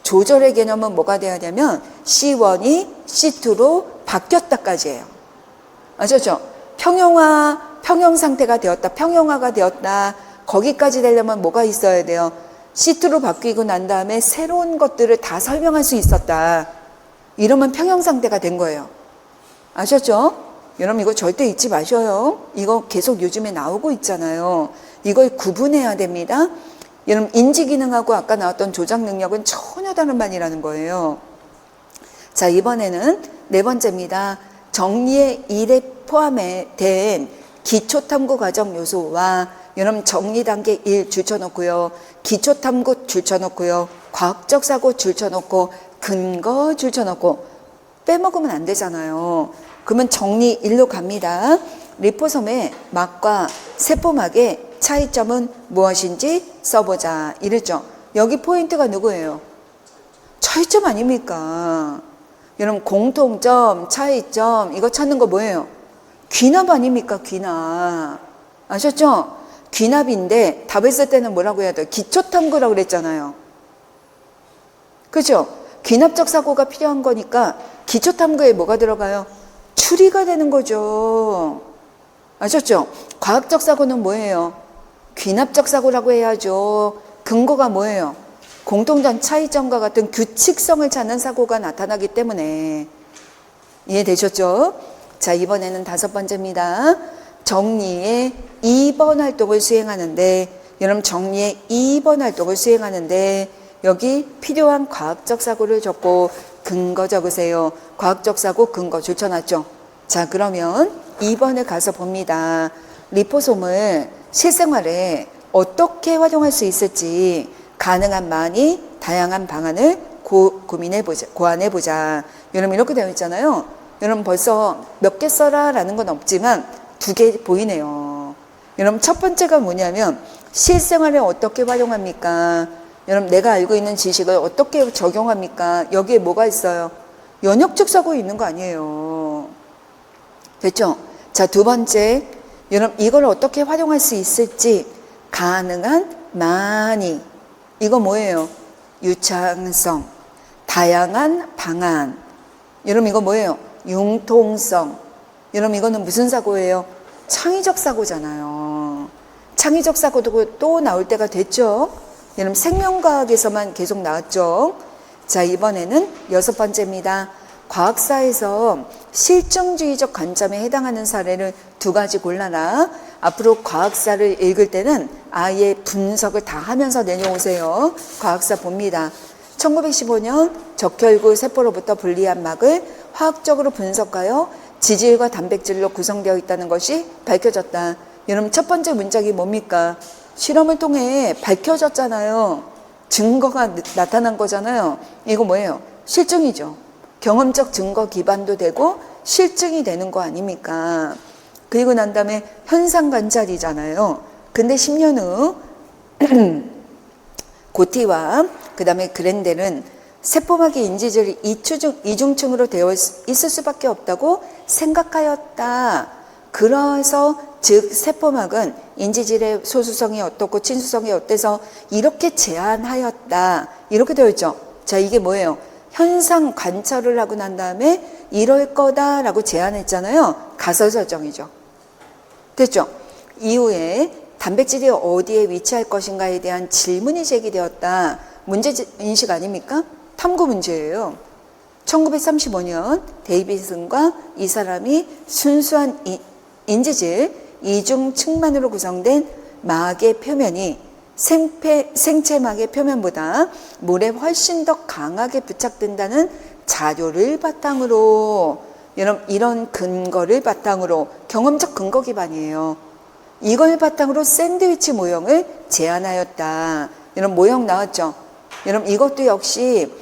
조절의 개념은 뭐가 돼야 되면 C1이 C2로 바뀌었다까지예요. 아셨죠? 평형 상태가 되었다, 평형화가 되었다. 거기까지 되려면 뭐가 있어야 돼요? C2로 바뀌고 난 다음에 새로운 것들을 다 설명할 수 있었다. 이러면 평형 상태가 된 거예요. 아셨죠? 여러분 이거 절대 잊지 마셔요. 이거 계속 요즘에 나오고 있잖아요. 이걸 구분해야 됩니다. 여러분 인지기능하고 아까 나왔던 조작 능력은 전혀 다른 반이라는 거예요. 자, 이번에는 네 번째입니다. 정리의 일에 포함된 기초탐구 과정 요소와 여러분 정리 단계 1 줄쳐놓고요. 기초탐구 줄쳐놓고요. 과학적 사고 줄쳐놓고 근거 줄쳐놓고 빼먹으면 안 되잖아요. 그러면 정리 1로 갑니다. 리포솜의 막과 세포막의 차이점은 무엇인지 써보자 이랬죠. 여기 포인트가 누구예요? 차이점 아닙니까? 여러분 공통점, 차이점 이거 찾는 거 뭐예요? 귀납 아닙니까? 귀납. 아셨죠? 귀납인데 답을 쓸 때는 뭐라고 해야 돼요? 기초탐구라고 그랬잖아요. 그죠? 귀납적 사고가 필요한 거니까 기초탐구에 뭐가 들어가요? 추리가 되는 거죠. 아셨죠? 과학적 사고는 뭐예요? 귀납적 사고라고 해야죠. 근거가 뭐예요? 공통점, 차이점과 같은 규칙성을 찾는 사고가 나타나기 때문에. 이해되셨죠? 자, 이번에는 5번째입니다. 정리의 2번 활동을 수행하는데, 여러분 정리의 2번 활동을 수행하는데 여기 필요한 과학적 사고를 적고 근거 적으세요. 과학적 사고 근거 줄쳐놨죠. 자, 그러면 2번에 가서 봅니다. 리포솜을 실생활에 어떻게 활용할 수 있을지 가능한 많이 다양한 방안을 고안해보자. 여러분 이렇게 되어 있잖아요. 여러분 벌써 몇 개 써라 라는 건 없지만 2개 보이네요. 여러분 첫 번째가 뭐냐면 실생활에 어떻게 활용합니까? 여러분 내가 알고 있는 지식을 어떻게 적용합니까? 여기에 뭐가 있어요? 연역적 사고 있는 거 아니에요. 됐죠? 자, 2번째, 여러분 이걸 어떻게 활용할 수 있을지 가능한 많이. 이거 뭐예요? 유창성, 다양한 방안. 여러분 이거 뭐예요? 융통성. 여러분 이거는 무슨 사고예요? 창의적 사고잖아요. 창의적 사고도 또 나올 때가 됐죠. 여러분 생명과학에서만 계속 나왔죠. 자, 이번에는 6번째입니다. 과학사에서 실증주의적 관점에 해당하는 사례를 2가지 골라라. 앞으로 과학사를 읽을 때는 아예 분석을 다 하면서 내려오세요. 과학사 봅니다. 1915년 적혈구 세포로부터 분리한 막을 화학적으로 분석하여 지질과 단백질로 구성되어 있다는 것이 밝혀졌다. 여러분 첫 번째 문장이 뭡니까? 실험을 통해 밝혀졌잖아요. 증거가 나타난 거잖아요. 이거 뭐예요? 실증이죠. 경험적 증거 기반도 되고 실증이 되는 거 아닙니까? 그리고 난 다음에 현상 관찰이잖아요. 근데 10년 후 고티와 그 다음에 그렌델은 세포막의 인지질이 이중층으로 되어 있을 수밖에 없다고 생각하였다. 그래서 즉 세포막은 인지질의 소수성이 어떻고 친수성이 어때서 이렇게 제한하였다. 이렇게 되어 있죠. 자, 이게 뭐예요? 현상 관찰을 하고 난 다음에 이럴 거다라고 제안했잖아요. 가설 설정이죠. 됐죠? 이후에 단백질이 어디에 위치할 것인가에 대한 질문이 제기되었다. 문제인식 아닙니까? 탐구 문제예요. 1935년 데이비슨과 이 사람이 순수한 인지질 이중층만으로 구성된 막의 표면이 생체막의 표면보다 물에 훨씬 더 강하게 부착된다는 자료를 바탕으로, 여러분 이런 근거를 바탕으로, 경험적 근거 기반이에요. 이걸 바탕으로 샌드위치 모형을 제안하였다. 여러분 모형 나왔죠? 여러분 이것도 역시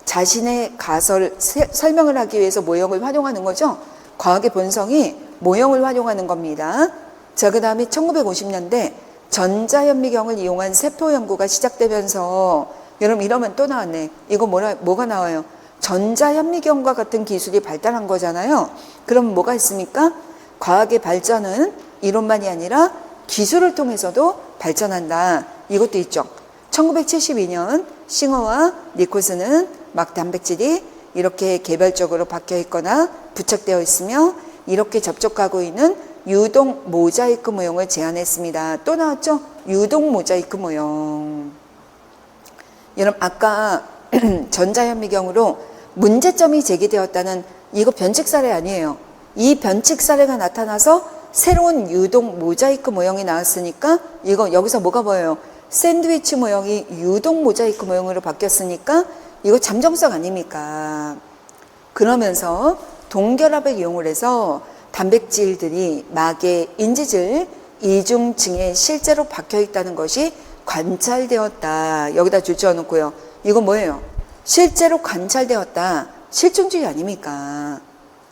자신의 가설 설명을 하기 위해서 모형을 활용하는 거죠. 과학의 본성이 모형을 활용하는 겁니다. 자, 그 다음에 1950년대 전자현미경을 이용한 세포 연구가 시작되면서, 여러분 이러면 또 나왔네. 이거 뭐가 나와요? 전자현미경과 같은 기술이 발달한 거잖아요. 그럼 뭐가 있습니까? 과학의 발전은 이론만이 아니라 기술을 통해서도 발전한다. 이것도 있죠. 1972년 싱어와 니콜슨은 막 단백질이 이렇게 개별적으로 박혀 있거나 부착되어 있으며 이렇게 접촉하고 있는 유동 모자이크 모형을 제안했습니다. 또 나왔죠? 유동 모자이크 모형. 여러분 아까 전자현미경으로 문제점이 제기되었다는 이거 변칙 사례 아니에요. 이 변칙 사례가 나타나서 새로운 유동 모자이크 모형이 나왔으니까 이거 여기서 뭐가 보여요? 샌드위치 모형이 유동 모자이크 모형으로 바뀌었으니까 이거 잠정성 아닙니까? 그러면서 동결합을 이용을 해서 단백질들이 막의 인지질 이중층에 실제로 박혀 있다는 것이 관찰되었다. 여기다 줄지어 놓고요. 이거 뭐예요? 실제로 관찰되었다. 실증주의 아닙니까?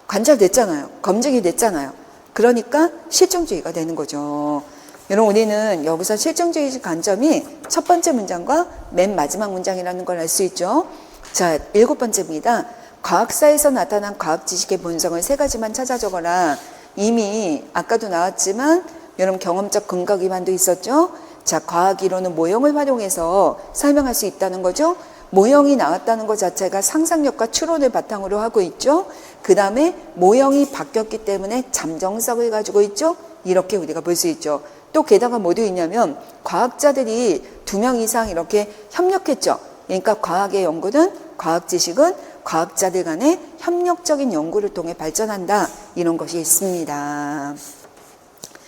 관찰됐잖아요. 검증이 됐잖아요. 그러니까 실증주의가 되는 거죠. 여러분 우리는 여기서 실증주의 관점이 첫 번째 문장과 맨 마지막 문장이라는 걸 알 수 있죠. 자, 7번째입니다. 과학사에서 나타난 과학 지식의 본성을 3가지만 찾아 적어라. 이미 아까도 나왔지만 여러분 경험적 근거 기반도 있었죠. 자, 과학 이론은 모형을 활용해서 설명할 수 있다는 거죠. 모형이 나왔다는 것 자체가 상상력과 추론을 바탕으로 하고 있죠. 그 다음에 모형이 바뀌었기 때문에 잠정성을 가지고 있죠. 이렇게 우리가 볼 수 있죠. 또 게다가 뭐도 있냐면 과학자들이 2명 이상 이렇게 협력했죠. 그러니까 과학의 연구는, 과학 지식은 과학자들 간의 협력적인 연구를 통해 발전한다. 이런 것이 있습니다.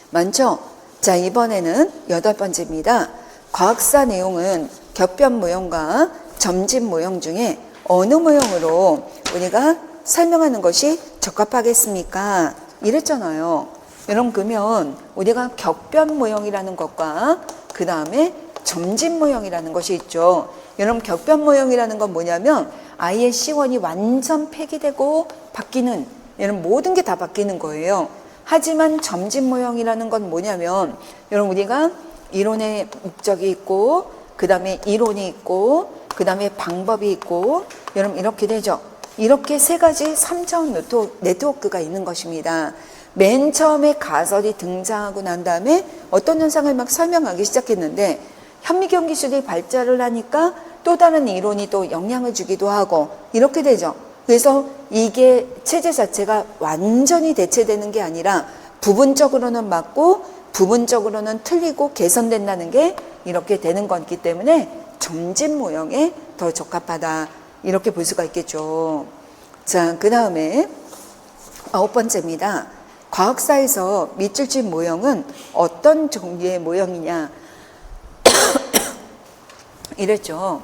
많죠? 자, 이번에는 8번째입니다. 과학사 내용은 겹변 모형과 점집 모형 중에 어느 모형으로 우리가 설명하는 것이 적합하겠습니까? 이랬잖아요. 여러분 그러면 우리가 겹변 모형이라는 것과 그 다음에 점집 모형이라는 것이 있죠. 여러분 겹변 모형이라는 건 뭐냐면 아예 C1이 완전 폐기되고 바뀌는, 여러분 모든 게 다 바뀌는 거예요. 하지만 점집 모형이라는 건 뭐냐면 여러분 우리가 이론의 목적이 있고 그 다음에 이론이 있고 그 다음에 방법이 있고 여러분 이렇게 되죠. 이렇게 3가지 3차원 네트워크가 있는 것입니다. 맨 처음에 가설이 등장하고 난 다음에 어떤 현상을 막 설명하기 시작했는데 현미경 기술이 발달을 하니까 또 다른 이론이 또 영향을 주기도 하고 이렇게 되죠. 그래서 이게 체제 자체가 완전히 대체되는 게 아니라 부분적으로는 맞고 부분적으로는 틀리고 개선된다는 게 이렇게 되는 거기 때문에 점집 모형에 더 적합하다. 이렇게 볼 수가 있겠죠. 자, 그 다음에 9번째입니다. 과학사에서 밑줄집 모형은 어떤 종류의 모형이냐 이랬죠.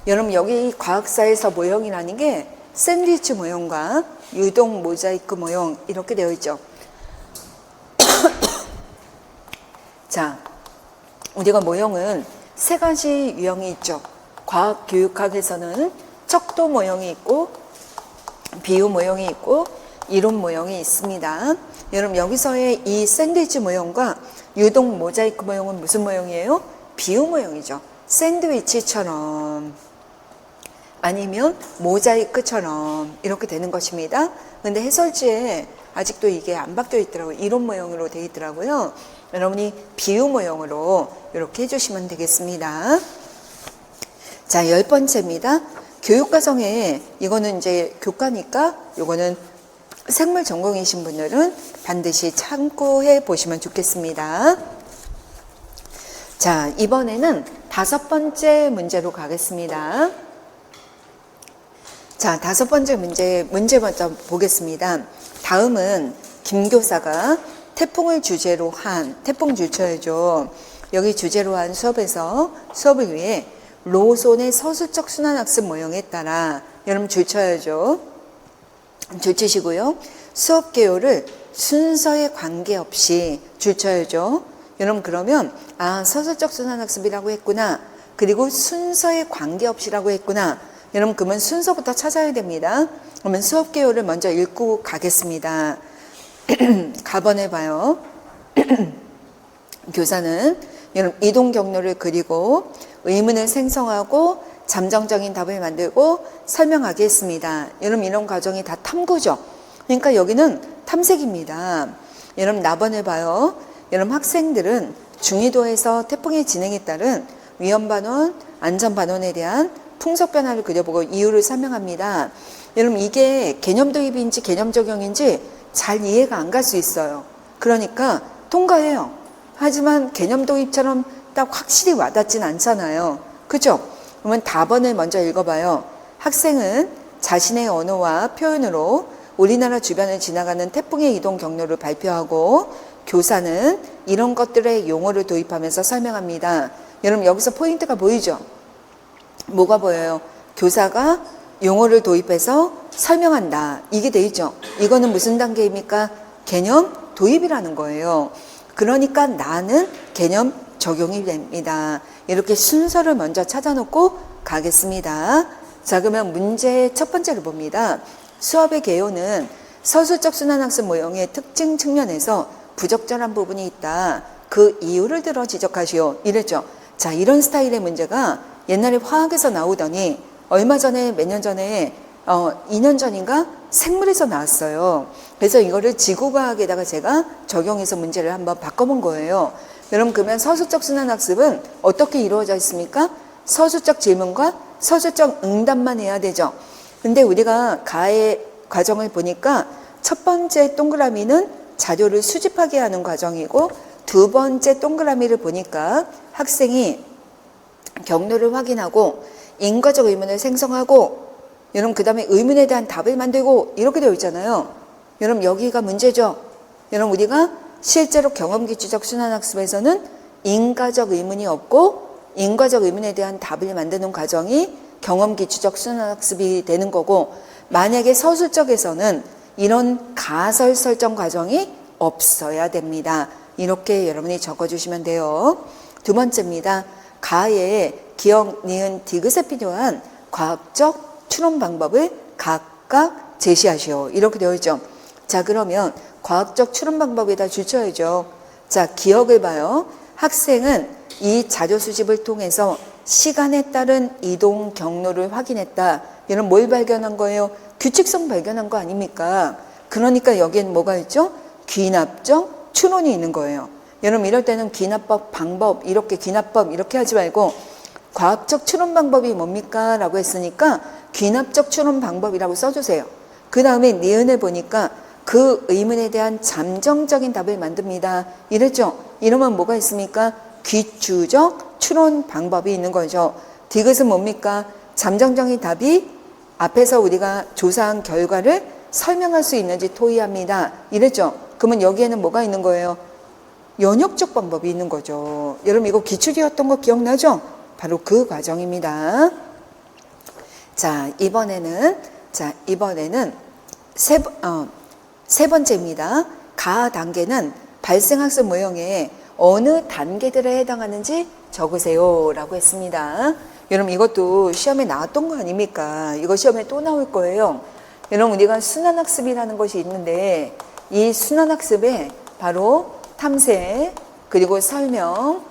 여러분 여기 과학사에서 모형이라는 게 샌드위치 모형과 유동 모자이크 모형 이렇게 되어 있죠. 자, 우리가 모형은 3가지 유형이 있죠. 과학 교육학에서는 척도 모형이 있고 비유 모형이 있고 이론 모형이 있습니다. 여러분 여기서의 이 샌드위치 모형과 유동 모자이크 모형은 무슨 모형이에요? 비유 모형이죠. 샌드위치처럼 아니면 모자이크처럼 이렇게 되는 것입니다. 근데 해설지에 아직도 이게 안 바뀌어 있더라고요. 이론 모형으로 되어 있더라고요. 여러분이 비유 모형으로 이렇게 해주시면 되겠습니다. 자, 10번째입니다. 교육과정에 이거는 이제 교과니까 이거는 생물 전공이신 분들은 반드시 참고해 보시면 좋겠습니다. 자, 이번에는 5번째 문제로 가겠습니다. 자, 5번째 문제 먼저 보겠습니다. 다음은 김 교사가 태풍을 주제로 한, 태풍 줄쳐야죠. 여기 주제로 한 수업을 위해 로손의 서술적 순환학습 모형에 따라 여러분 줄쳐야죠. 줄치시고요. 수업 개요를 순서에 관계없이 줄쳐야죠. 여러분 그러면 서술적 순환학습이라고 했구나. 그리고 순서에 관계없이라고 했구나. 여러분 그러면 순서부터 찾아야 됩니다. 그러면 수업 개요를 먼저 읽고 가겠습니다. 가번해 봐요. 교사는 여러분 이동 경로를 그리고 의문을 생성하고 잠정적인 답을 만들고 설명하게 했습니다. 여러분 이런 과정이 다 탐구죠. 그러니까 여기는 탐색입니다. 여러분 나번해 봐요. 여러분 학생들은 중위도에서 태풍의 진행에 따른 위험반원, 안전반원에 대한 풍속 변화를 그려보고 이유를 설명합니다. 여러분 이게 개념 도입인지 개념 적용인지 잘 이해가 안 갈 수 있어요. 그러니까 통과해요. 하지만 개념 도입처럼 딱 확실히 와닿진 않잖아요. 그죠? 그러면 답안을 먼저 읽어봐요. 학생은 자신의 언어와 표현으로 우리나라 주변을 지나가는 태풍의 이동 경로를 발표하고 교사는 이런 것들의 용어를 도입하면서 설명합니다. 여러분 여기서 포인트가 보이죠? 뭐가 보여요? 교사가 용어를 도입해서 설명한다. 이게 돼 있죠? 이거는 무슨 단계입니까? 개념 도입이라는 거예요. 그러니까 나는 개념 적용이 됩니다. 이렇게 순서를 먼저 찾아놓고 가겠습니다. 자, 그러면 문제 첫 번째를 봅니다. 수업의 개요는 서술적 순환학습 모형의 특징 측면에서 부적절한 부분이 있다. 그 이유를 들어 지적하시오. 이랬죠. 자, 이런 스타일의 문제가 옛날에 화학에서 나오더니 얼마 전에 몇 년 전에 2년 전인가 생물에서 나왔어요. 그래서 이거를 지구과학에다가 제가 적용해서 문제를 한번 바꿔본 거예요. 여러분 그러면 서술적 순환학습은 어떻게 이루어져 있습니까? 서술적 질문과 서술적 응답만 해야 되죠. 근데 우리가 가의 과정을 보니까 첫 번째 동그라미는 자료를 수집하게 하는 과정이고 두 번째 동그라미를 보니까 학생이 경로를 확인하고 인과적 의문을 생성하고 여러분 그 다음에 의문에 대한 답을 만들고 이렇게 되어 있잖아요. 여러분 여기가 문제죠. 여러분 우리가 실제로 경험기초적 순환학습에서는 인과적 의문이 없고 인과적 의문에 대한 답을 만드는 과정이 경험기초적 순환학습이 되는 거고 만약에 서술적에서는 이런 가설 설정 과정이 없어야 됩니다. 이렇게 여러분이 적어주시면 돼요. 두 번째입니다. 가에 기억, 니은, 디귿에 필요한 과학적 추론 방법을 각각 제시하시오. 이렇게 되어 있죠. 자, 그러면 과학적 추론 방법에다 주셔야죠. 자, 기억을 봐요. 학생은 이 자료 수집을 통해서 시간에 따른 이동 경로를 확인했다. 이런 뭘 발견한 거예요? 규칙성 발견한 거 아닙니까? 그러니까 여기엔 뭐가 있죠? 귀납적 추론이 있는 거예요. 여러분 이럴 때는 귀납법, 방법, 이렇게 귀납법 이렇게 하지 말고 과학적 추론 방법이 뭡니까? 라고 했으니까 귀납적 추론 방법이라고 써주세요. 그 다음에 니은을 보니까 그 의문에 대한 잠정적인 답을 만듭니다. 이랬죠? 이러면 뭐가 있습니까? 귀추적 추론 방법이 있는 거죠. 디귿은 뭡니까? 잠정적인 답이 앞에서 우리가 조사한 결과를 설명할 수 있는지 토의합니다. 이랬죠? 그러면 여기에는 뭐가 있는 거예요? 연역적 방법이 있는 거죠. 여러분 이거 기출이었던 거 기억나죠? 바로 그 과정입니다. 자, 이번에는 세 번째입니다. 가 단계는 발생학습 모형에 어느 단계들에 해당하는지 적으세요 라고 했습니다. 여러분 이것도 시험에 나왔던 거 아닙니까? 이거 시험에 또 나올 거예요. 여러분 우리가 순환학습이라는 것이 있는데 이 순환학습에 바로 탐색, 그리고 설명,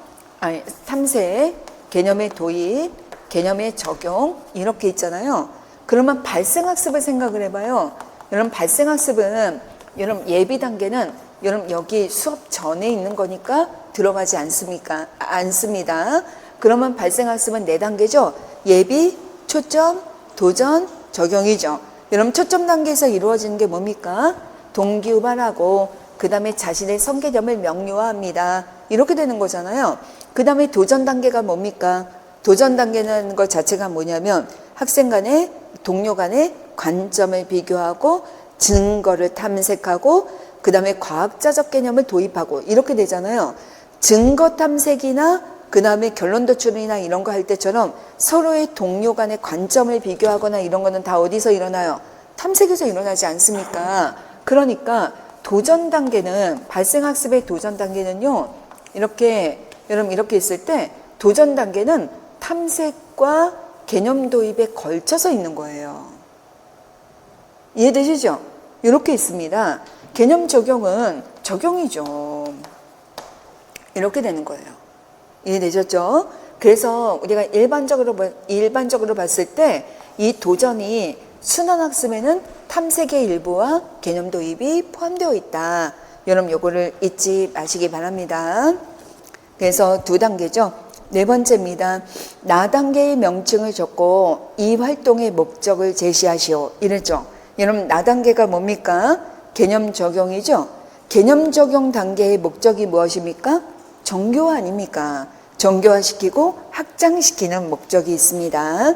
탐색, 개념의 도입, 개념의 적용 이렇게 있잖아요. 그러면 발생학습을 생각을 해봐요. 여러분 발생학습은 여러분 예비 단계는 여러분 여기 수업 전에 있는 거니까 들어가지 않습니까? 않습니다. 그러면 발생학습은 4단계죠. 예비, 초점, 도전, 적용이죠. 여러분 초점 단계에서 이루어지는 게 뭡니까? 동기유발하고 그 다음에 자신의 성개념을 명료화합니다. 이렇게 되는 거잖아요. 그 다음에 도전 단계가 뭡니까? 도전 단계는 것 자체가 뭐냐면 학생 간의 동료 간의 관점을 비교하고 증거를 탐색하고 그 다음에 과학자적 개념을 도입하고 이렇게 되잖아요. 증거 탐색이나 그 다음에 결론 도출이나 이런 거 할 때처럼 서로의 동료 간의 관점을 비교하거나 이런 거는 다 어디서 일어나요? 탐색에서 일어나지 않습니까? 그러니까 도전 단계는 발생학습의 도전 단계는요. 이렇게 여러분 이렇게 있을 때 도전 단계는 탐색과 개념 도입에 걸쳐서 있는 거예요. 이해되시죠? 이렇게 있습니다. 개념 적용은 적용이죠. 이렇게 되는 거예요. 이해되셨죠? 그래서 우리가 일반적으로 봤을 때 이 도전이 순환학습에는 탐색의 일부와 개념 도입이 포함되어 있다. 여러분 요거를 잊지 마시기 바랍니다. 그래서 2단계죠. 4번째입니다. 나단계의 명칭을 적고 이 활동의 목적을 제시하시오. 이랬죠. 여러분 나단계가 뭡니까? 개념 적용이죠. 개념 적용 단계의 목적이 무엇입니까? 정교화 아닙니까? 정교화시키고 확장시키는 목적이 있습니다.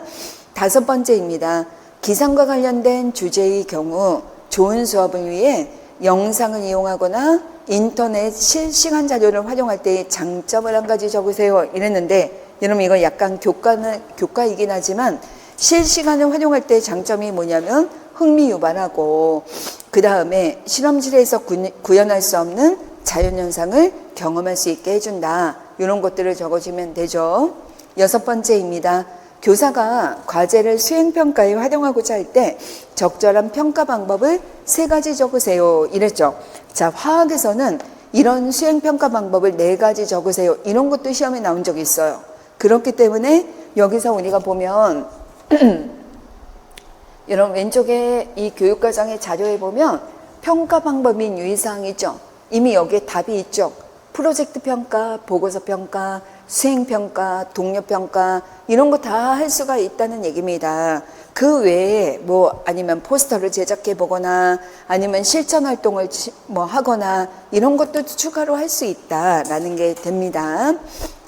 5번째입니다. 기상과 관련된 주제의 경우 좋은 수업을 위해 영상을 이용하거나 인터넷 실시간 자료를 활용할 때의 장점을 한 가지 적으세요. 이랬는데 여러분 이거 약간 교과이긴 하지만 실시간을 활용할 때의 장점이 뭐냐면 흥미 유발하고 그 다음에 실험실에서 구현할 수 없는 자연현상을 경험할 수 있게 해준다. 이런 것들을 적어주면 되죠. 6번째입니다. 교사가 과제를 수행평가에 활용하고자 할 때 적절한 평가 방법을 3가지 적으세요. 이랬죠. 자, 화학에서는 이런 수행평가 방법을 4가지 적으세요. 이런 것도 시험에 나온 적이 있어요. 그렇기 때문에 여기서 우리가 보면 여러분 왼쪽에 이 교육과정의 자료에 보면 평가 방법 및 유의사항이 있죠. 이미 여기에 답이 있죠. 프로젝트 평가, 보고서 평가, 수행 평가, 동료 평가 이런 거 다 할 수가 있다는 얘기입니다. 그 외에 뭐 아니면 포스터를 제작해 보거나 아니면 실천 활동을 뭐 하거나 이런 것도 추가로 할 수 있다라는 게 됩니다.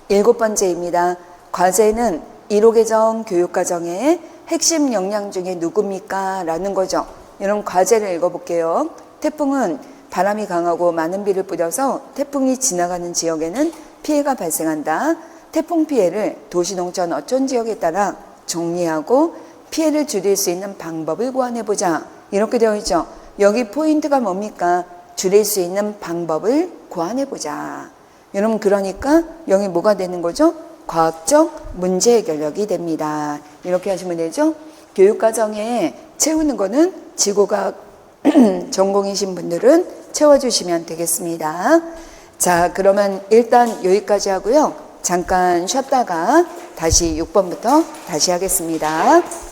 7번째입니다. 과제는 1호 개정 교육과정의 핵심 역량 중에 누굽니까? 라는 거죠. 이런 과제를 읽어볼게요. 태풍은 바람이 강하고 많은 비를 뿌려서 태풍이 지나가는 지역에는 피해가 발생한다. 태풍 피해를 도시농촌 어촌 지역에 따라 정리하고 피해를 줄일 수 있는 방법을 고안해보자. 이렇게 되어 있죠. 여기 포인트가 뭡니까? 줄일 수 있는 방법을 고안해보자. 여러분 그러니까 여기 뭐가 되는 거죠? 과학적 문제 해결력이 됩니다. 이렇게 하시면 되죠. 교육과정에 채우는 거는 지구과학 전공이신 분들은 채워주시면 되겠습니다. 자, 그러면 일단 여기까지 하고요. 잠깐 쉬었다가 다시 6번부터 다시 하겠습니다.